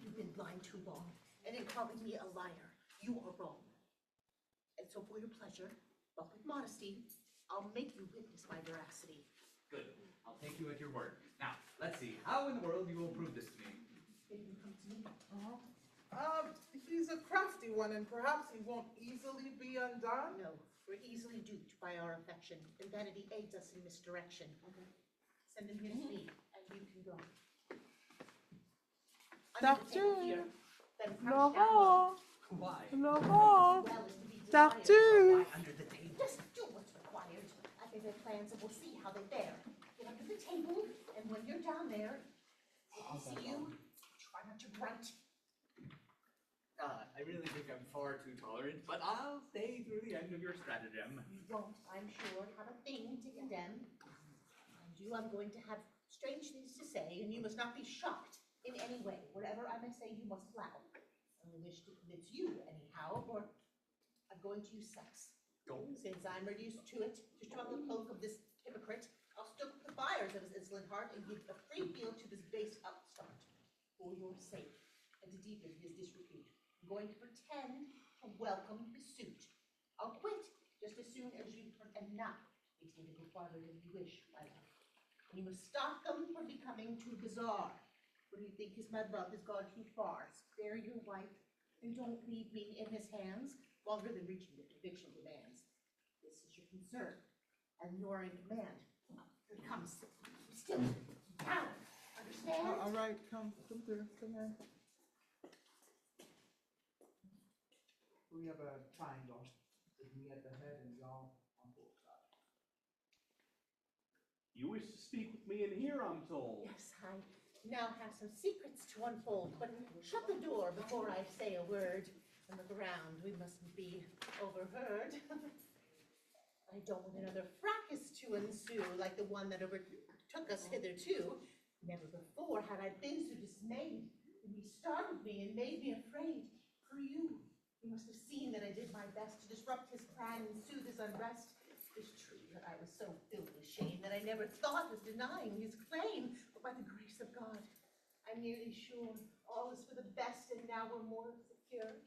You've been blind too long, and in calling me a liar, you are wrong. And so for your pleasure, but with modesty, I'll make you witness my veracity. Good. I'll take you at your word. Now, let's see. How in the world you will prove this to me? If you come to me, He's a crafty one, and perhaps he won't easily be undone. no, we're easily duped by our affection, and vanity aids us in misdirection. Send him here to me, and you can go. Under the table here, then crouch down low. Why? Well is to be desired. Why under the table? Just do what's required. I think their plans, and we'll see how they fare. Get under the table, and when you're down there, if I see you, try not to grunt. I really think I'm far too tolerant, but I'll stay through the end of your stratagem. You won't, I'm sure, have a thing to condemn. Mind you, I'm going to have strange things to say, and you must not be shocked in any way. Whatever I may say, you must allow. I only wish to convince you, anyhow, or I'm going to use sex. Since I'm reduced to it, to struggle the cloak of this hypocrite, I'll stoke the fires of his insolent heart and give a free field to this base upstart. For your sake, and to deepen his disrepute, I'm going to pretend to welcome his suit. I'll quit just as soon as you, and now, we take it go farther than you wish, my love. You must stop them from becoming too bizarre. What do you think is my love has gone too far? Spare your wife, and don't leave me in his hands longer than reaching the conviction demands. This is your concern, and you're in command. Here it comes. Still down. Understand? All right, come through, come here. We have a triangle with me at the head and y'all on both sides. You wish to speak with me in here, I'm told. Yes, I now have some secrets to unfold, but shut the door before I say a word and look around. We mustn't be overheard. I don't want another fracas to ensue like the one that overtook us hitherto. Never before had I been so dismayed when he startled me and made me afraid. For you must have seen that I did my best to disrupt his plan and soothe his unrest. This tree that I was so filled with shame that I never thought of denying his claim. But by the grace of God, I'm nearly sure all is for the best, and now we're more secure.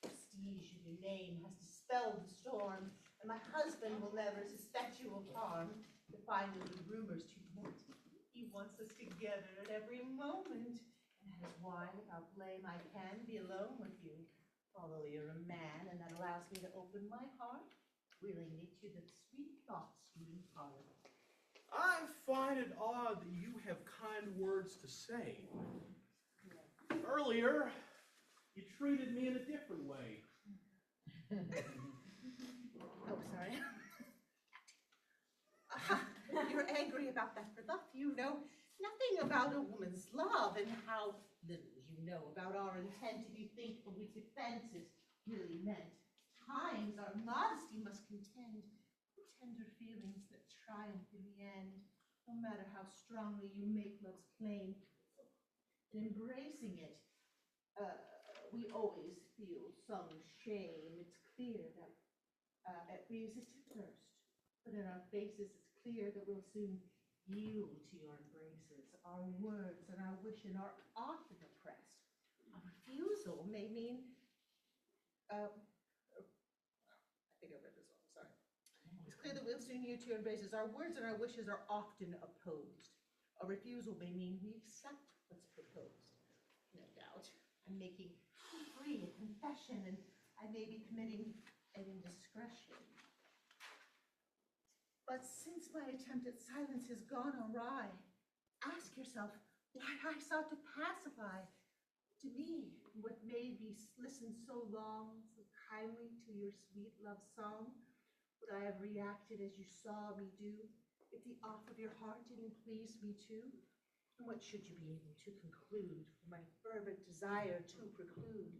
Prestige in your name has dispelled the storm, and my husband will never suspect you of harm. To finally the rumors to met. He wants us together at every moment, and that is why, without blame, I can be alone with you. Although you're a man, and that allows me to open my heart willingly to the sweet thoughts you impart. I find it odd that you have kind words to say. Earlier, you treated me in a different way. Oh, sorry. You're angry about that rebuff. You know nothing about a woman's love, and how little you know about our intent if you think for which offense is really meant. Times our modesty must contend with tender feelings that triumph in the end, no matter how strongly you make love's claim. In embracing it, we always feel some shame. It's clear that we resist it first, but in our faces it's clear that we'll soon yield to your embraces. Our words and our wishing are often oppressed. A refusal may mean, I think I read this wrong, sorry. It's clear that we'll soon yield to your embraces. Our words and our wishes are often opposed. A refusal may mean we accept what's proposed. No doubt, I'm making too free a confession, and I may be committing an indiscretion. But since my attempt at silence has gone awry, ask yourself why I sought to pacify. To me, what made me listen so long, so kindly to your sweet love song? Would I have reacted as you saw me do, if the offer of your heart didn't please me too? And what should you be able to conclude from my fervent desire to preclude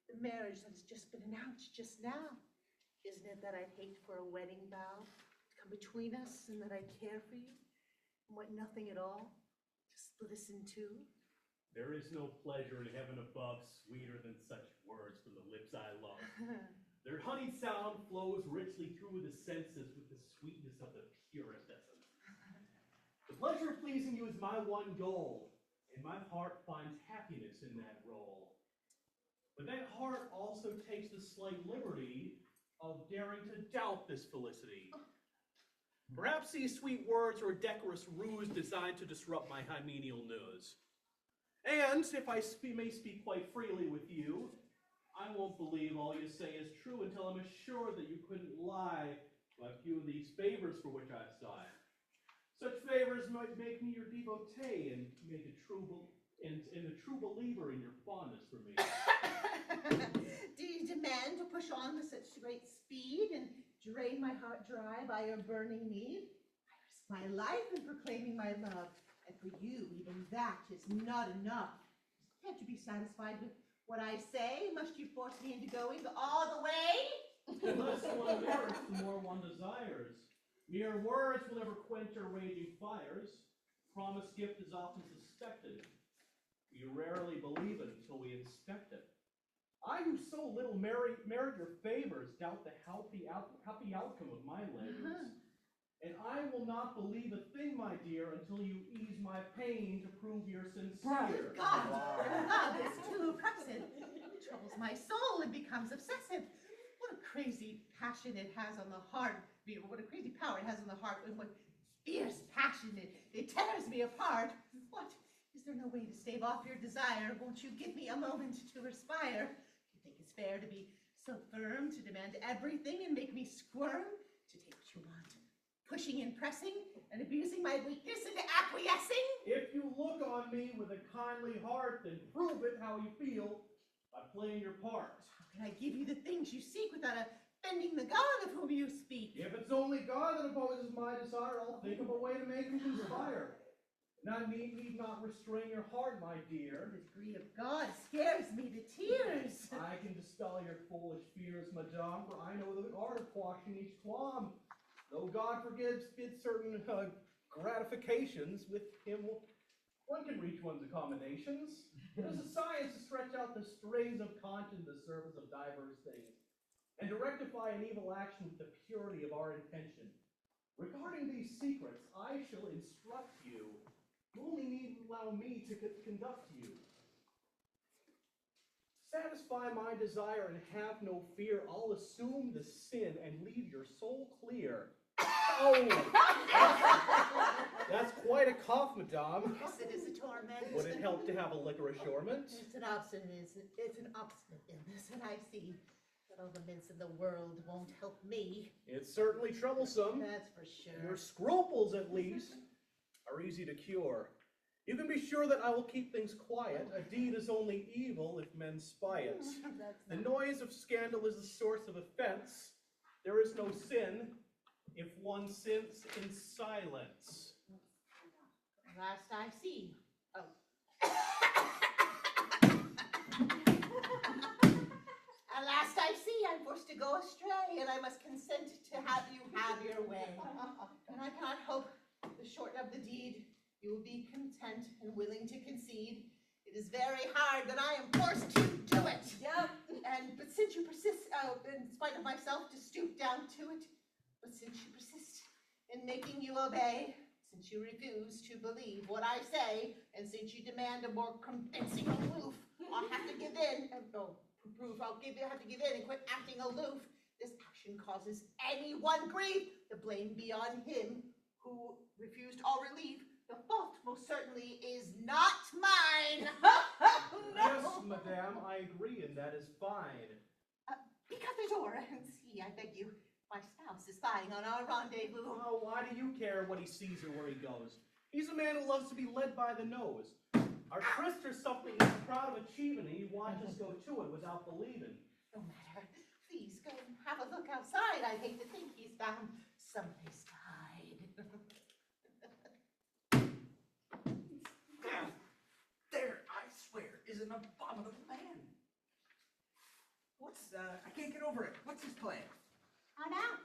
the marriage that has just been announced just now? Isn't it that I'd hate for a wedding vow to come between us, and that I care for you, and want nothing at all to split us in two? There is no pleasure in heaven above sweeter than such words from the lips I love. Their honeyed sound flows richly through the senses with the sweetness of the purest essence. The pleasure of pleasing you is my one goal, and my heart finds happiness in that role. But that heart also takes the slight liberty of daring to doubt this felicity. Perhaps these sweet words are a decorous ruse designed to disrupt my hymeneal news. And if I may speak quite freely with you, I won't believe all you say is true until I'm assured that you couldn't lie to a few of these favors for which I sigh. Such favors might make me your devotee and make a true believer in your fondness for me. Do you demand to push on with such great speed and drain my heart dry by your burning need? I risk my life in proclaiming my love, and for you, even that is not enough. Can't you be satisfied with what I say? Must you force me into going all the way? The less one merits, the more one desires. Mere words will never quench our raging fires. Promised gift is often suspected. We rarely believe it until we inspect it. I who so little merit your favors doubt the happy outcome of my labors. And I will not believe a thing, my dear, until you ease my pain to prove you're sincere. God, your love is too oppressive. It troubles my soul and becomes obsessive. What a crazy passion it has on the heart. What a crazy power it has on the heart, and what fierce passion it tears me apart. What? Is there no way to stave off your desire? Won't you give me a moment to respire? You think it's fair to be so firm, to demand everything and make me squirm? To take what you want, pushing and pressing, and abusing my weakness into acquiescing? If you look on me with a kindly heart, then prove it how you feel by playing your part. How can I give you the things you seek without offending the God of whom you speak? If it's only God that opposes my desire, I'll think of a way to make you conspire. And I need not restrain your heart, my dear. The degree of God scares me to tears. I can dispel your foolish fears, madame, for I know the art of quashing each qualm. Though God forbids certain gratifications, with him one can reach one's accommodations. It is a science to stretch out the strings of conscience to the service of diverse things, and to rectify an evil action with the purity of our intention. Regarding these secrets, I shall instruct you. You only need to allow me to conduct you. Satisfy my desire and have no fear. I'll assume the sin and leave your soul clear. Oh! That's quite a cough, madame. Yes, it is a torment. Would it help to have a liquor assurement? It's an obstinate illness, and I see that all the mints in the world won't help me. It's certainly troublesome. That's for sure. Your scruples, at least, are easy to cure. You can be sure that I will keep things quiet. A deed is only evil if men spy it. The noise of scandal is a source of offense. There is no sin if one sins in silence. Last I see. Oh. At last I see I'm forced to go astray, and I must consent to have you have your way. And I cannot hope the short of the deed you will be content and willing to concede. It is very hard that I am forced to do it. Yep. But since you persist, in spite of myself, to stoop down to it, but since you persist in making you obey, since you refuse to believe what I say, and since you demand a more convincing proof, I'll have to give in. Have to give in and quit acting aloof. This action causes anyone grief. The blame be on him who refused all relief. The fault most certainly is not mine. Yes, madame, I agree, and that is fine. Pick up the door and see, I beg you. My spouse is spying on our rendezvous. Oh, why do you care what he sees or where he goes? He's a man who loves to be led by the nose. Our tryst is something he's proud of achieving, and he watches us go to it without believing. No matter. Please go and have a look outside. I hate to think he's found someplace to hide. There, I swear, is an abominable man. I can't get over it. What's his plan? How now?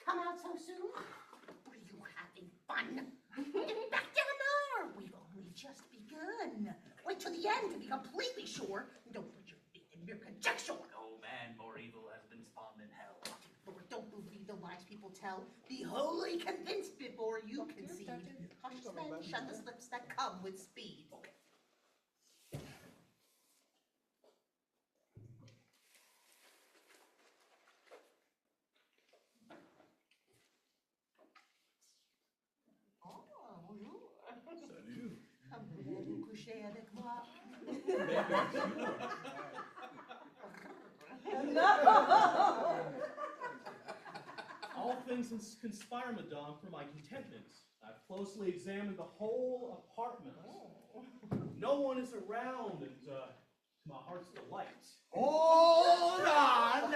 Come out so soon? Were you having fun? Get back down there. We've only just begun. Wait till the end to be completely sure. Don't put your feet in mere conjecture. No man more evil has been spawned in hell. Lord, don't believe the lies people tell. Be wholly convinced before you concede. Hush then, shut the slips that come with speed. Salut. Vous couchez avec moi? All things conspire, madame, for my contentment. I've closely examined the whole apartment. No one is around, and to my heart's delight. Hold on!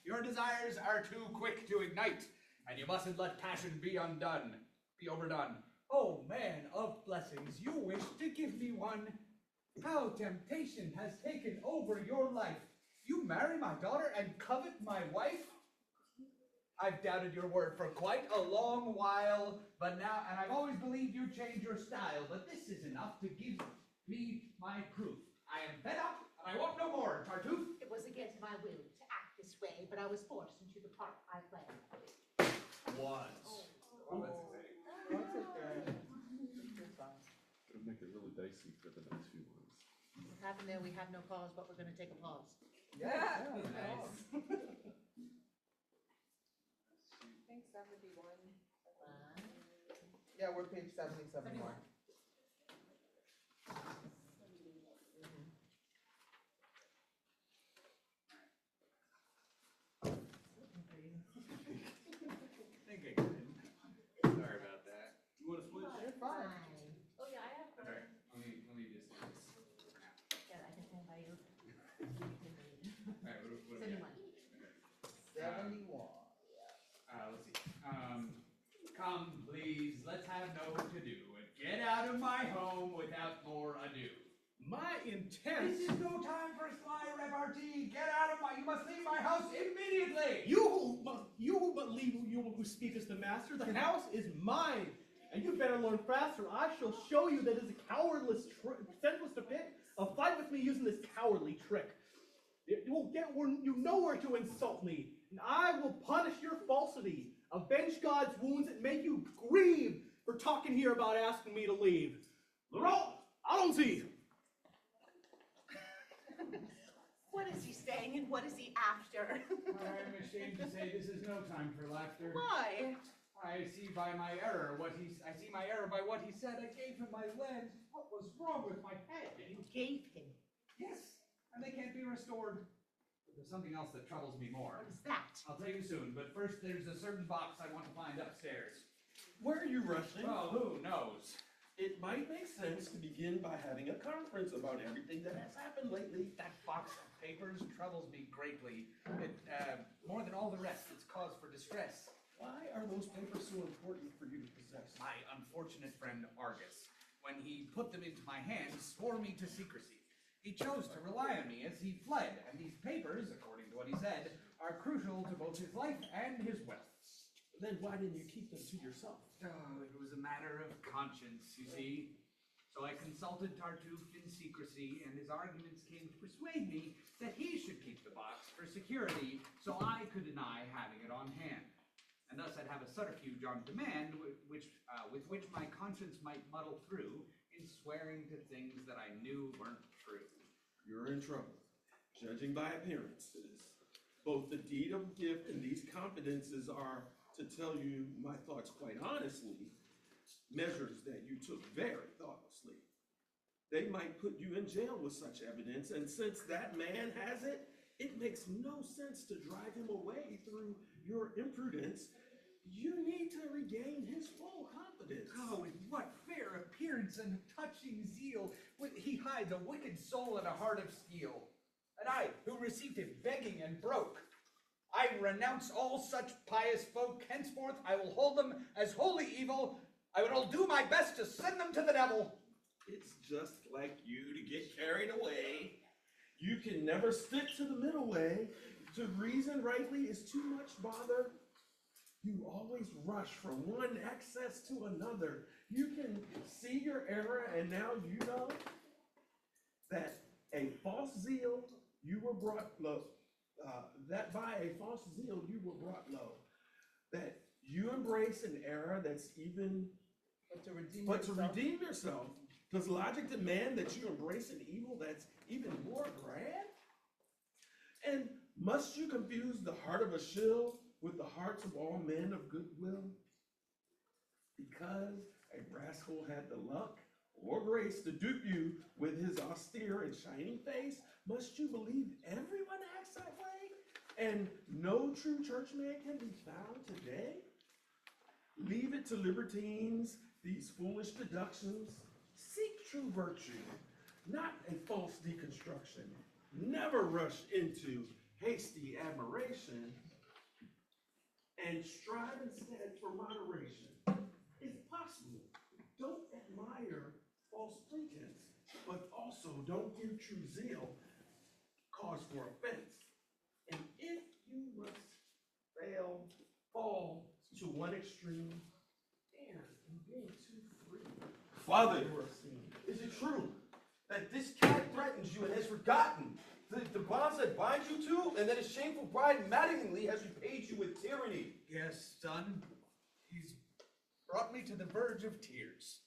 Your desires are too quick to ignite, and you mustn't let passion be overdone. Oh, man of blessings, you wish to give me one? How temptation has taken over your life. You marry my daughter and covet my wife? I've doubted your word for quite a long while, and I've always believed you'd change your style, but this is enough to give me my proof. I am fed up, and I want no more, Tartuffe. It was against my will to act this way, but I was forced into the part I played. Once. It'll make it really dicey for the next few ones. What happened there? We have no pause, but we're going to take a pause. Yeah. Nice. I think 71. Yeah, we're page 77 more. Sorry about that. You want to split? You're fine. Oh, yeah, I have. Alright, let me just do this. Yeah, I can stand by you. Alright, what do we got? 71. Let's see. Come, please, let's have no to-do, and get out of my home without more ado. My intent. This is no time for sly repartee. Get out of you must leave my house immediately. You who speak as the master, the house is mine. And you better learn faster. I shall show you that it is a cowardless, senseless to pick a fight with me using this cowardly trick. You will get you nowhere to insult me, and I will punish your falsity. avenge God's wounds and make you grieve for talking here about asking me to leave. Laurent, allons-y. What is he saying and what is he after? I'm ashamed to say this is no time for laughter. Why? I see my error by what he said. I gave him my lens. What was wrong with my head? You gave him. Yes, and they can't be restored. But there's something else that troubles me more. What is that? I'll tell you soon, but first there's a certain box I want to find upstairs. Where are you rushing? Well, who knows? It might make sense to begin by having a conference about everything that has happened lately. That box of papers troubles me greatly. It, more than all the rest, it's cause for distress. Why are those papers so important for you to possess? My unfortunate friend Argus, when he put them into my hands, swore me to secrecy. He chose to rely on me as he fled, and these papers, according to what he said, are crucial to both his life and his wealth. Then why didn't you keep them to yourself? Oh, it was a matter of conscience, you see. So I consulted Tartuffe in secrecy, and his arguments came to persuade me that he should keep the box for security, so I could deny having it on hand. And thus I'd have a subterfuge on demand, with which my conscience might muddle through in swearing to things that I knew weren't true. You're in trouble. Judging by appearances, both the deed of gift and these confidences are, to tell you my thoughts quite honestly, measures that you took very thoughtlessly. They might put you in jail with such evidence, and since that man has it, it makes no sense to drive him away through your imprudence. You need to regain his full confidence. Oh, with what fair appearance and touching zeal he hides a wicked soul and a heart of steel. And I, who received him begging and broke, I renounce all such pious folk. Henceforth I will hold them as wholly evil. I will do my best to send them to the devil. It's just like you to get carried away. You can never stick to the middle way. To reason rightly is too much bother. You always rush from one excess to another. You can see your error, and now you know that a false zeal you were brought low. That by a false zeal you were brought low. That you embrace an error that's even, but to redeem yourself, does logic demand that you embrace an evil that's even more grand? And must you confuse the heart of a shill with the hearts of all men of goodwill? Because a rascal had the luck or grace to dupe you with his austere and shining face, must you believe everyone acts that way? And no true churchman can be found today? Leave it to libertines, these foolish deductions. Seek true virtue, not a false deconstruction. Never rush into hasty admiration, and strive instead for moderation. If possible, don't admire false pretense, but also don't give true zeal cause for offense. And if you must fall to one extreme, dare in being too free. Father, is it true that this cat threatens you and has forgotten the bonds that bind you to, and that his shameful bride maddeningly has repaid you with tyranny? Yes, son. He's brought me to the verge of tears.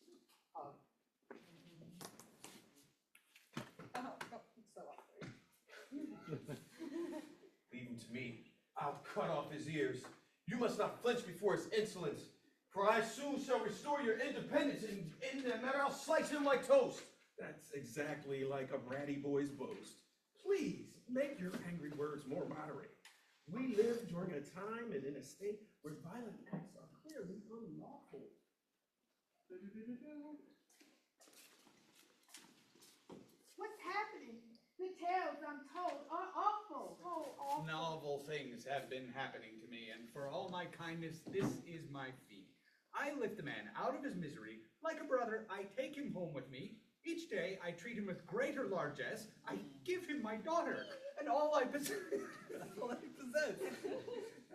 Leave him to me. I'll cut off his ears. You must not flinch before his insolence, for I soon shall restore your independence, and in that matter I'll slice him like toast. That's exactly like a bratty boy's boast. Please, make your angry words more moderate. We live during a time and in a state where violent acts are clearly unlawful. What's happening? The tales I'm told are awful. Oh, awful. Novel things have been happening to me, and for all my kindness, this is my fee. I lift the man out of his misery. Like a brother, I take him home with me. Each day, I treat him with greater largesse. I give him my daughter, and all I possess.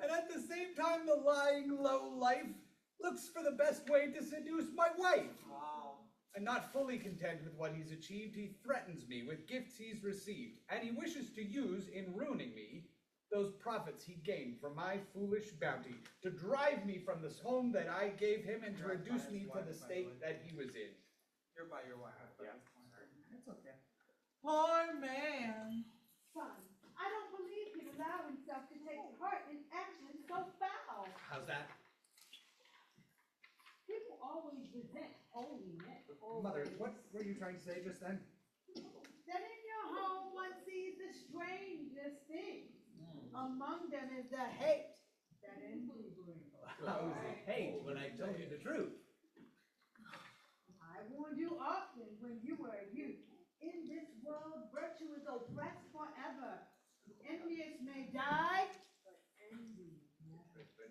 And at the same time, the lying low life looks for the best way to seduce my wife. Wow. And not fully content with what he's achieved, he threatens me with gifts he's received, and he wishes to use in ruining me those profits he gained from my foolish bounty, to drive me from this home that I gave him and to reduce me to the state that he was in. You're by your wife. Yeah. It's okay. Poor man. Son, I don't believe he'd allow himself to take part in actions so foul. How's that? People always resent holy men. Mother, what were you trying to say just then? That in your home one sees the strangest things. Among them is the hate that envy brings. How is it hate when I tell you the truth? I warned you often when you were a youth. In this world, virtue is oppressed forever. The envious may die, but envy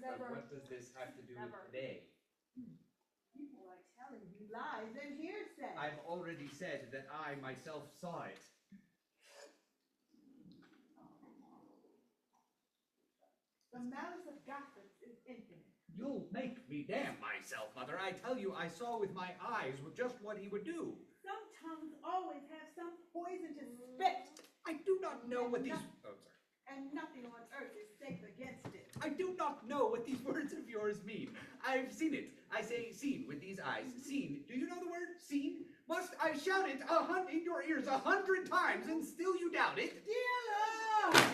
never. What does this have to do with today? People are telling you lies and hearsay. I've already said that I myself saw it. The malice of gossips is infinite. You'll make me damn myself, Mother. I tell you, I saw with my eyes just what he would do. Some tongues always have some poison to spit. I do not know what these... Oh, sorry. And nothing on earth is safe against it. I do not know what these words of yours mean. I've seen it. I say seen with these eyes. Seen. Do you know the word? Seen? Must I shout it in your ears 100 times and still you doubt it? Dear Lord!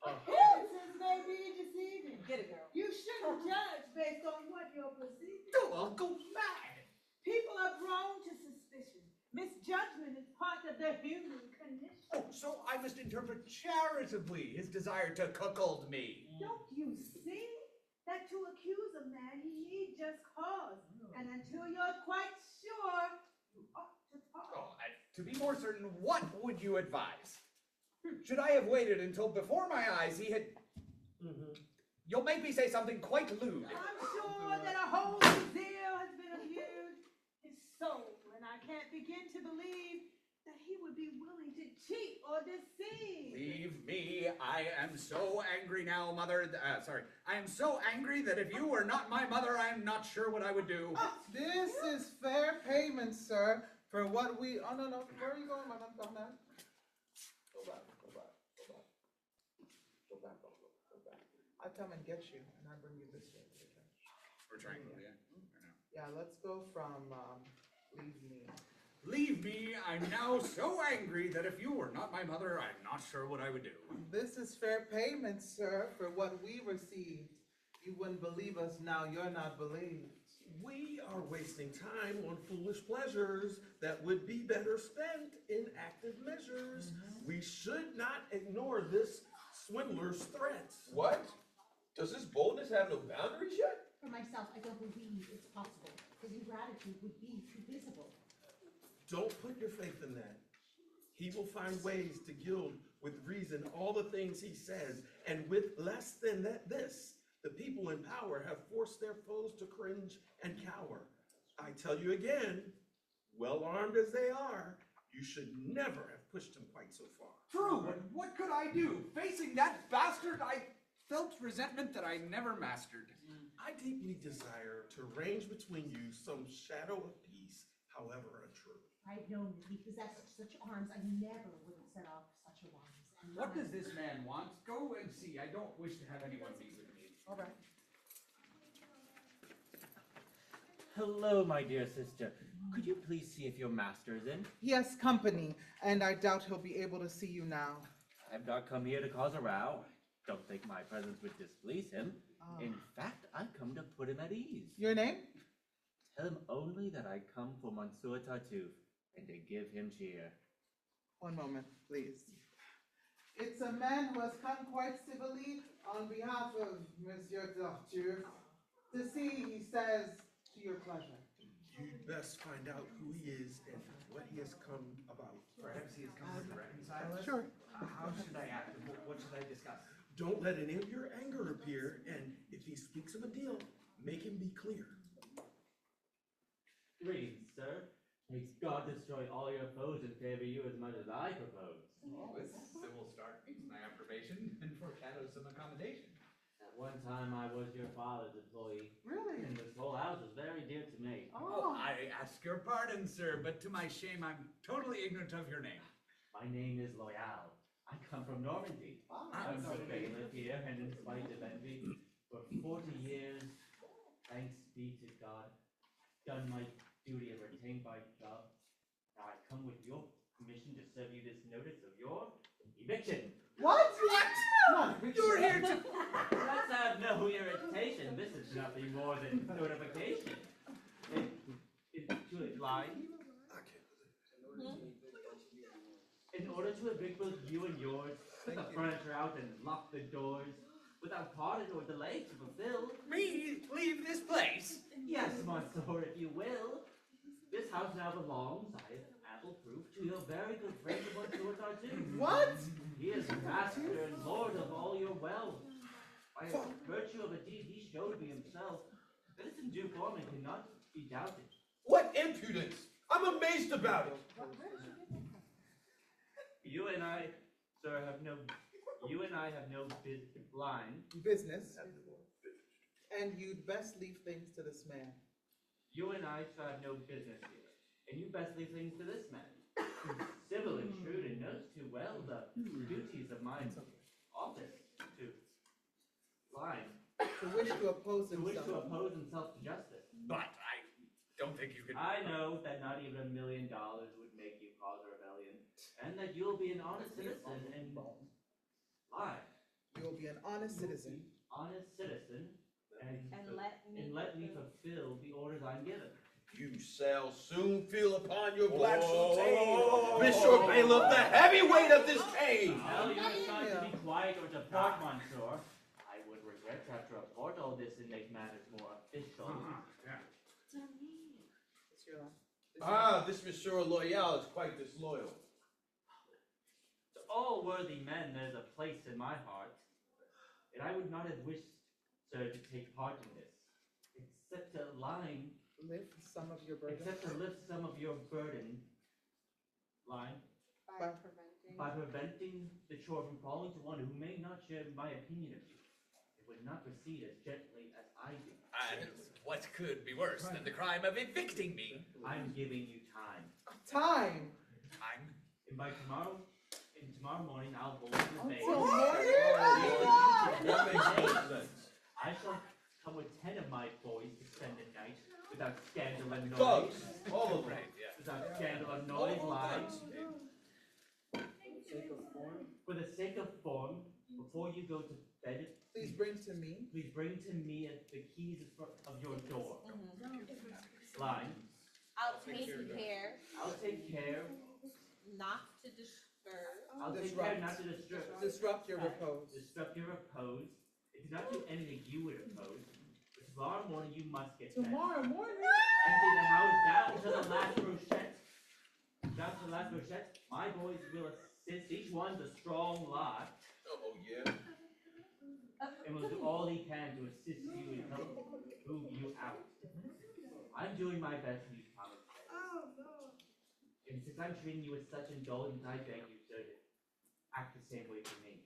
Appearances may be deceiving. Get it, girl. You shouldn't judge based on what you're perceiving. Oh, I'll go mad. People are prone to suspicion. Misjudgment is part of the human condition. Oh, so I must interpret charitably his desire to cuckold me. Don't you see that to accuse a man, he need just cause. And until you're quite sure, you ought to talk. Oh, to be more certain, what would you advise? Should I have waited until before my eyes he had... You'll make me say something quite lewd. I'm sure that a holy zeal has been abused his soul, and I can't begin to believe that he would be willing to cheat or deceive. Leave me. I am so angry now, Mother. Sorry. I am so angry that if you were not my mother, I am not sure what I would do. This is fair payment, sir, for what we... Oh, no. Where are you going, Madame Cornell? Go back. I come and get you, and I bring you this way. We're triangle, yeah. Yeah, let's go from leave me. Leave me. I'm now so angry that if you were not my mother, I'm not sure what I would do. This is fair payment, sir, for what we received. You wouldn't believe us, now you're not believed. We are wasting time on foolish pleasures that would be better spent in active measures. We should not ignore this swindler's threats. What? Does this boldness have no boundaries yet? For myself, I don't believe it's possible. His ingratitude would be too visible. Don't put your faith in that. He will find ways to gild with reason all the things he says, and with less than this, the people in power have forced their foes to cringe and cower. I tell you again, well armed as they are, you should never have pushed him quite so far. True, but what could I do? Facing that bastard, I felt resentment that I never mastered. I deeply desire to range between you some shadow of peace, however untrue. I've known that he possessed such arms, I never would have set off such alarms. And What does this man want? Go and see. I don't wish to have anyone meet with me. All right. Hello, my dear sister. Could you please see if your master is in? He has company, and I doubt he'll be able to see you now. I've not come here to cause a row. Don't think my presence would displease him. In fact, I've come to put him at ease. Your name? Tell him only that I come for Monsieur Tartuffe, and to give him cheer. One moment, please. It's a man who has come quite civilly on behalf of Monsieur Tartuffe to see, he says, to your pleasure. You'd best find out who he is and what he has come about. Perhaps he has come to reconcile us? Sure. How should I act? What should I discuss? Don't let any of your anger appear, and if he speaks of a deal, make him be clear. Greetings, sir. May God destroy all your foes and favor you as much as I propose. Oh, this civil start meets my approbation and foreshadows some accommodation. At one time, I was your father's employee. Really? And this whole house is very dear to me. Oh, I ask your pardon, sir, but to my shame, I'm totally ignorant of your name. My name is Loyal. I come from Normandy. I'm a bailiff here, and in spite of envy, for 40 years, thanks be to God, done my duty and retained my job. Now I come with your permission to serve you this notice of your eviction. What? What? You're here to... Let's have no irritation. This is nothing more than notification. To line. In order to evict both you and yours, put the furniture out and lock the doors, without pardon or delay to fulfill. Me leave this place? Yes, Monsieur, if you will. This house now belongs, I have ample proof, to your very good friend Monsieur Tartuffe. What? He is master and lord of all your wealth. By virtue of a deed he showed me himself, that is in due form and cannot be doubted. What impudence! I'm amazed about it. You and I, sir, have no business. And you'd best leave things to this man. You and I shall have no business here, and you best leave things to this man. Civil and shrewd and knows too well the duties of my office to line. To wish to oppose himself to justice. But I don't think you could... I know that not even $1 million would make you cause a rebellion, and that you'll be an honest citizen and lie. You'll be an honest citizen. And let me fulfill the orders I'm given. You shall soon feel upon your black soutane, Monsieur Bailiff, the heavy weight of this cane. Tell your son to be quiet or depart, Monsieur. I would regret to have to report all this and make matters more official. This Monsieur Loyal is quite disloyal. To all worthy men, there's a place in my heart, and I would not have wished, sir, to take part in this, except to lift some of your burden. Line. By By preventing the chore from falling to one who may not share my opinion of you. It would not proceed as gently as I do. And what could be worse than the crime of evicting me? I'm giving you time. Time? Time? And by tomorrow morning, I'll hold the debate. That makes no sense. I shall come with 10 of my boys to spend the night without scandal and noise. Thugs, all of them. Without scandal and noise, lies. For the sake of form, before you go to bed, please bring to me the keys of your door. Line. I'll take care Not to disrupt your repose. Disrupt your repose. It's not do anything you would oppose. But tomorrow morning you must get Tomorrow morning? empty the house down to the last rochette. My boys will assist. Each one's a strong lot. Oh, yeah. And will do all he can to assist you and help move you out. I'm doing my best to use common sense. Oh, no. And since I'm treating you with such indulgence, I beg you, sir, to act the same way for me.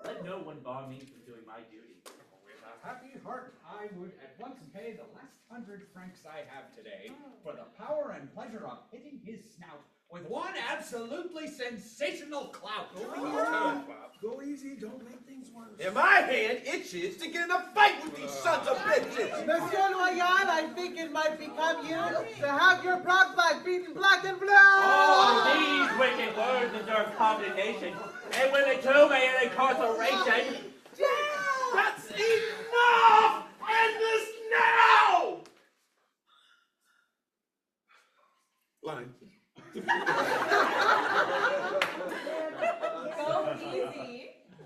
Let no one bar me from doing my duty. With a happy heart, I would at once pay the last 100 francs I have today for the power and pleasure of hitting his snout with one absolutely sensational clout. Go easy, don't make things worse. And my hand itches to get in a fight with these sons of bitches. Monsieur Loyal, I think it might become you to have your broad flag beaten black and blue. Oh, these wicked words deserve condemnation, and with it too may an incarceration. That's enough! End this now! Line. Go easy.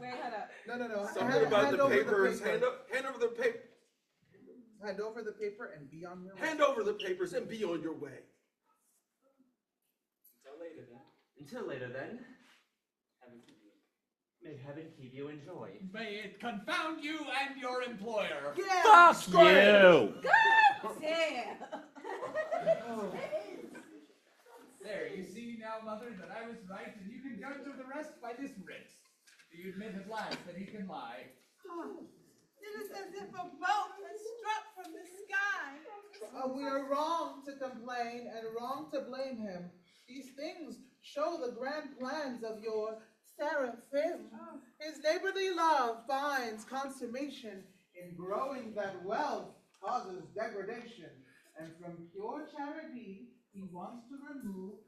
Wait, hold up. No. Something about the papers. Hand over the paper. Hand over the paper and be on your way. Hand over the papers and be on your way. Until later then. May heaven keep you in joy. May it confound you and your employer. Yeah. Fuck you! God damn. There, you see now, Mother, that I was right, and you can judge of the rest by this writ. Do you admit at last that he can lie? Oh, it is as if a bolt has struck from the sky. We are wrong to complain and wrong to blame him. These things show the grand plans of your seraphim. His neighborly love finds consummation in growing that wealth causes degradation. And from pure charity, he wants to remove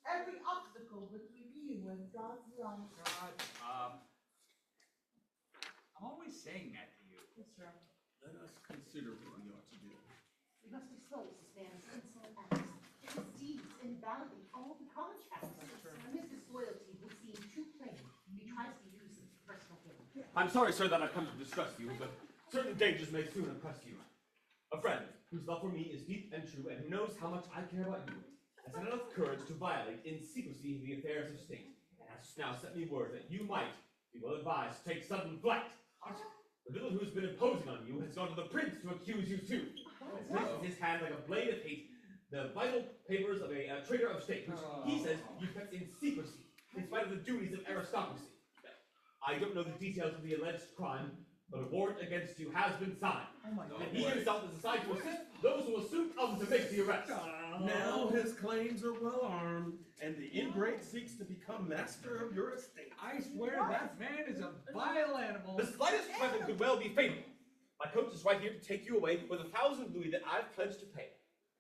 every obstacle between you and God's love. God, I'm always saying that to you. Yes, sir. Let us consider what we ought to do. We must expose this man's insolent acts. His deeds invalidate all the contracts. And his disloyalty will seem too plain if he tries to use it for personal gain. I'm sorry, sir, that I've come to distress you, but certain dangers may soon impress you. A friend whose love for me is deep and true, and who knows how much I care about you, has had enough courage to violate in secrecy the affairs of state, and has now sent me word that you might be well advised to take sudden flight. The villain who's been imposing on you has gone to the prince to accuse you too. Has placed in his hand like a blade of hate the vital papers of a traitor of state, which he says you kept in secrecy, in spite of the duties of aristocracy. I don't know the details of the alleged crime, but a warrant against you has been signed. And he himself has decided to assist those who will soon come to make the arrest. Now his claims are well armed, and the ingrate seeks to become master of your estate. I swear that man is a vile animal. The slightest trifle could well be fatal. My coach is right here to take you away with 1,000 louis that I've pledged to pay.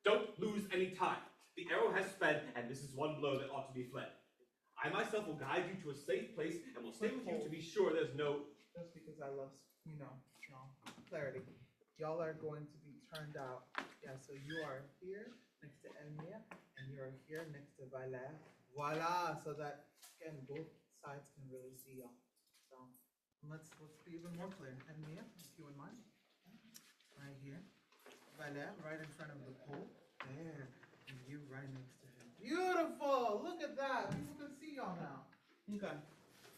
Don't lose any time. The arrow has sped, and this is one blow that ought to be fled. I myself will guide you to a safe place, and will stay with you to be sure there's no... Just because I love, clarity. Y'all are going to be turned out. Yeah, so you are here next to Elmia, and you are here next to Valer. Voila! So that, again, both sides can really see y'all. So let's be even more clear. Elmia, if you wouldn't mind. Right here. Valer, right in front of the pole. There. And you right next to him. Beautiful! Look at that. People can see y'all now. Okay.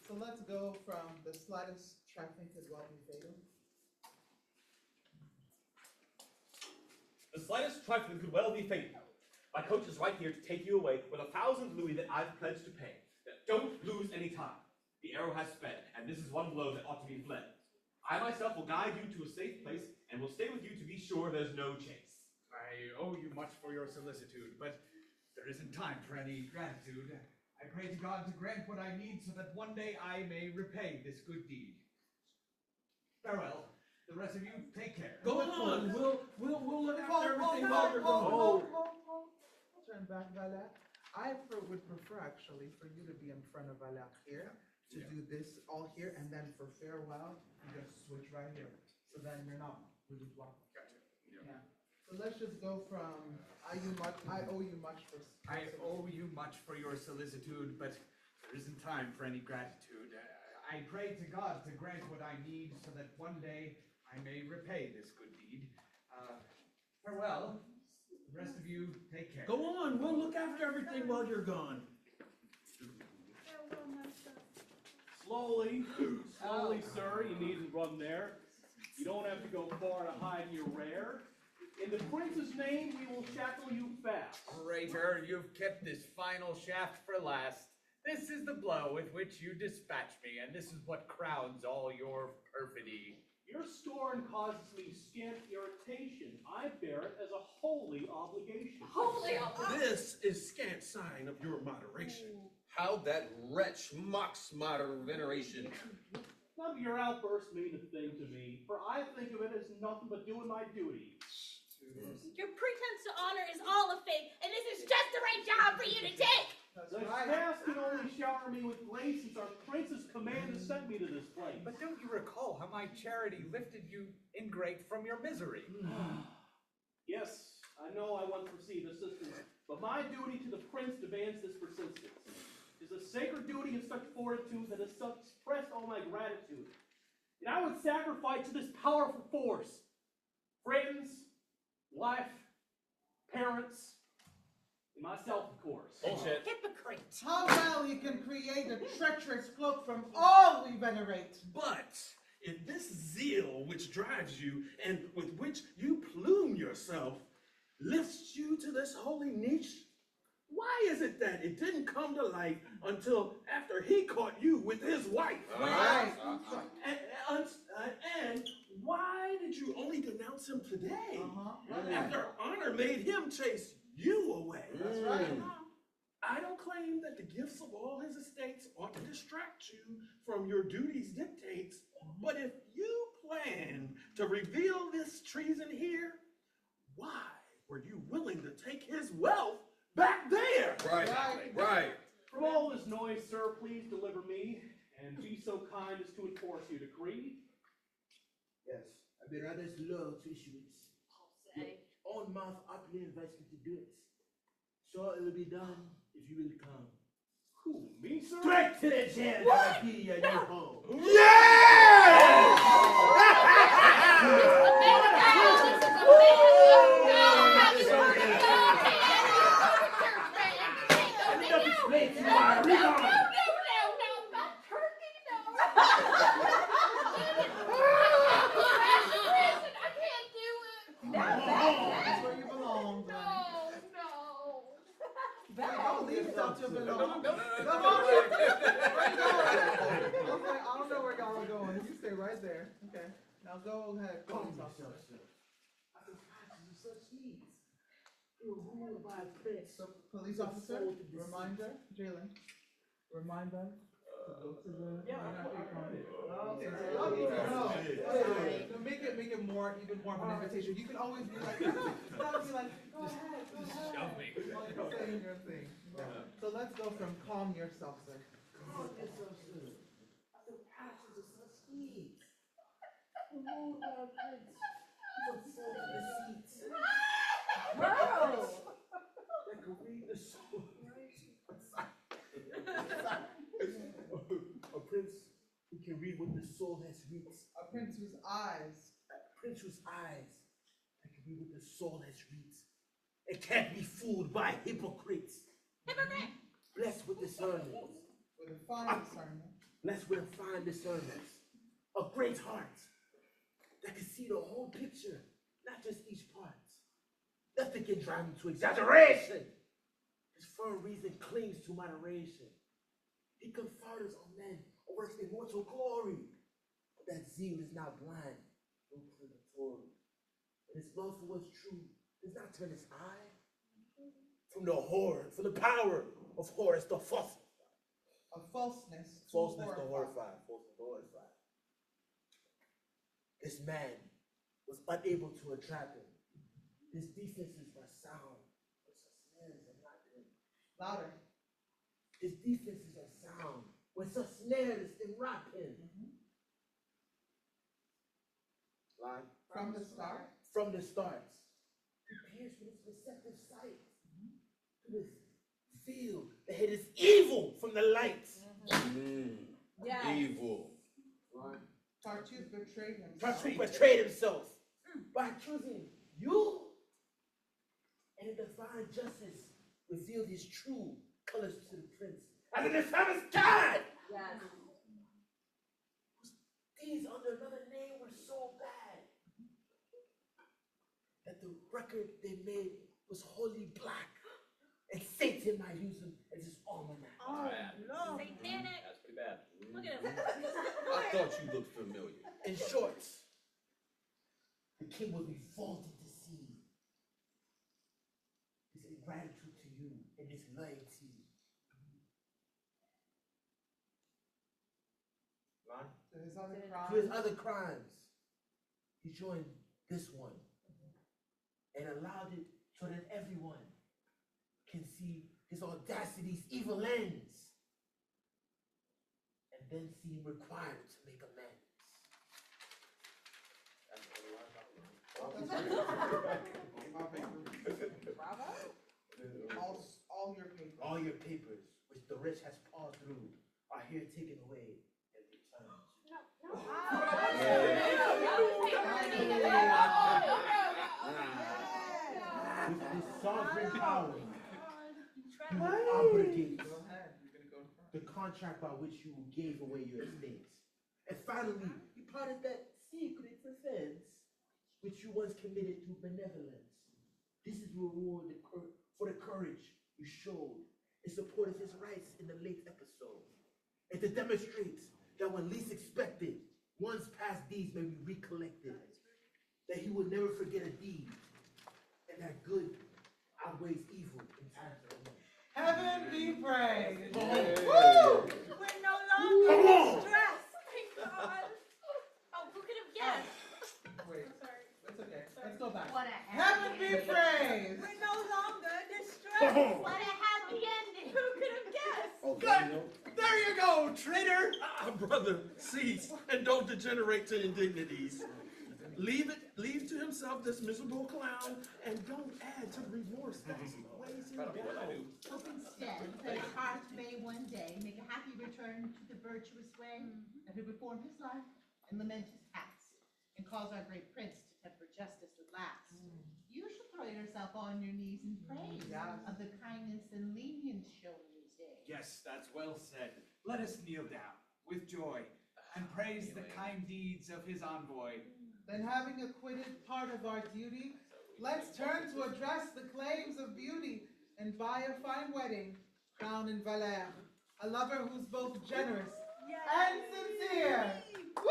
So let's go from the slightest trifling could well be fatal. The slightest trifling could well be fatal. My coach is right here to take you away with 1,000 louis that I've pledged to pay. Don't lose any time. The arrow has sped, and this is one blow that ought to be fled. I myself will guide you to a safe place, and will stay with you to be sure there's no chase. I owe you much for your solicitude, but there isn't time for any gratitude. I pray to God to grant what I need so that one day I may repay this good deed. Farewell. The rest of you, take care. Go on. We'll look after everything Hold, while you're hold, gone. hold. Turn back, Valer. I would prefer actually for you to be in front of Valer here, to do this all here, and then for farewell, you just switch right here. So then you're not really blocking. Gotcha. Yeah. So let's just go from I owe you much for. I owe you much for your solicitude, but there isn't time for any gratitude. I pray to God to grant what I need so that one day I may repay this good deed. Farewell. The rest of you, take care. Go on. We'll look after everything while you're gone. Slowly, sir. You needn't run there. You don't have to go far to hide your rare. In the prince's name, we will shackle you fast. Traitor, you've kept this final shaft for last. This is the blow with which you dispatch me, and this is what crowns all your perfidy. Your scorn causes me scant irritation. I bear it as a holy obligation. Holy obligation. This is scant sign of your moderation. How that wretch mocks my veneration. None of your outbursts mean a thing to me, for I think of it as nothing but doing my duty. Your pretense to honor is all a fake, and this is just the right job for you to take. The past can only shower me with grace since our prince's command has sent me to this place. But don't you recall how my charity lifted you, ingrate, from your misery? Yes, I know I once received assistance, but my duty to the prince demands this persistence. It is a sacred duty of such fortitude that has expressed all my gratitude. And I would sacrifice to this powerful force friends, wife, parents, and myself, of course. Bullshit. Hypocrite. How well he can create a treacherous cloak from all we venerate. But if this zeal which drives you and with which you plume yourself lifts you to this holy niche, why is it that it didn't come to light until after he caught you with his wife? Right. And why did you only denounce him today? Uh-huh. After honor made him chase you away. That's right. I don't claim that the gifts of all his estates ought to distract you from your duty's dictates, but if you plan to reveal this treason here, why were you willing to take his wealth back there? Right. From all this noise, sir, please deliver me, and be so kind as to enforce your decree. Yes, I'd be rather slow to issue it. Your own mouth aptly invites me to do it. So it will be done if you will come. Who, me, sir? Straight to the jail, that will be your new home. That's where you belong. Don't leave yourself to belong. Come on. Where you going? Okay, I don't know where y'all are going. You stay right there. Okay. Now go ahead. Police officer. So, police officer, reminder, Jalen, remind them to go to the. Okay, so y'all need to know. To make it more, even more of an invitation. You can always be like, go ahead. Shove me. While you're saying your thing. Yeah. So let's go from calm yourself, sir. Calm yourself, sir. The passions are so sweet. Oh, my prince. From soul to the seats. Whoa! That can read the soul. A prince who can read what the soul has read. A prince whose eyes. That can read what the soul has read. It can't be fooled by hypocrites. Blessed with discernment. With a fine discernment. Blessed with a fine discernment. A great heart that can see the whole picture, not just each part. Nothing can drive him to exaggeration. His firm reason clings to moderation. He confers on men over his immortal glory. But that zeal is not blind, nor predatory. And his love for what's true does not turn his eye from the horror, from the power of Horus the false. Of falseness. Falseness to horrify. Falseness to horrify. This man was unable to entrap him. His defenses were sound, but such snares and not him. Louder. His defenses are sound, with such snares and rock him. Line. From the start. From the start. He pierced with his receptive sight. To this field that hid his evil from the light. Yes. Evil. Tartuffe betrayed himself. Tartuffe betrayed himself by accusing you. And the divine justice revealed his true colors to the prince. As an infamous God! Yes. Whose deeds under another name were so bad that the record they made was wholly black. And Satan might use him as his almanac. Oh, no. Satanic. That's pretty bad. Look at him. I thought you looked familiar. In short, the king was revolted to see his ingratitude to you and his loyalty. To his other To crimes. his other crimes, he joined this one and allowed it so that everyone can see his audacity's evil ends and then seem required to make amends. Bravo. All your papers. All your papers, which the rich has paused through, are here taken away and returned. With this sovereign power, you will abrogate Go ahead. You're gonna go in front. the contract by which you gave away your estates. And finally, you parted that secret offense which you once committed through benevolence. This is reward for the courage you showed in support of his rights in the late episode. And to demonstrate that when least expected, one's past deeds may be recollected. That he will never forget a deed. And that good outweighs evil in times of need. Heaven be be praised. Woo! We're no longer distressed. Thank God. Oh, who could have guessed? Wait, I'm sorry. it's okay. Let's go back. What a Heaven be praised. We're no longer distressed. What a happy ending. Who could have guessed? Good! There you go, traitor! Brother, cease, and don't degenerate to indignities. Leave to himself this miserable clown, and don't add to remorse that weighs him down. Hope instead that his heart may one day make a happy return to the virtuous way that had reformed his life and lament his past, and cause our great prince to temper justice at last. You should throw yourself on your knees in praise of the kindness and lenience shown these days. Yes, that's well said. Let us kneel down with joy and praise the kind deeds of his envoy. Then having acquitted part of our duty, let's turn to address the claims of beauty and buy a fine wedding, crown in Valère, a lover who's both generous and sincere. Woo!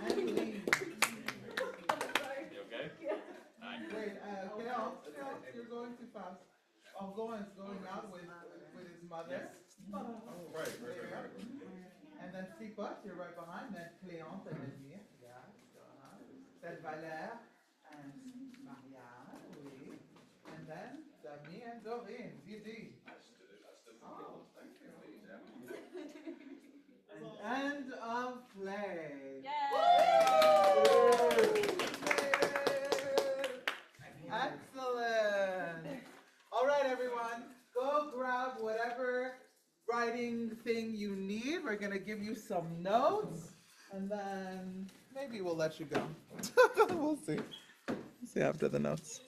And lean. You okay? Wait, Cleo, you're going too fast. Oh, going out with his mother. Right. And then Fripot, you're right behind. Then Cléante and then me. Yeah. Then Valère and Marianne, oui. And then Dami and Dorine, Didi. Oh, thank you. And end of play. Excellent. All right, everyone, go grab whatever writing thing you need. We're gonna give you some notes, and then maybe we'll let you go. We'll see. See after the notes.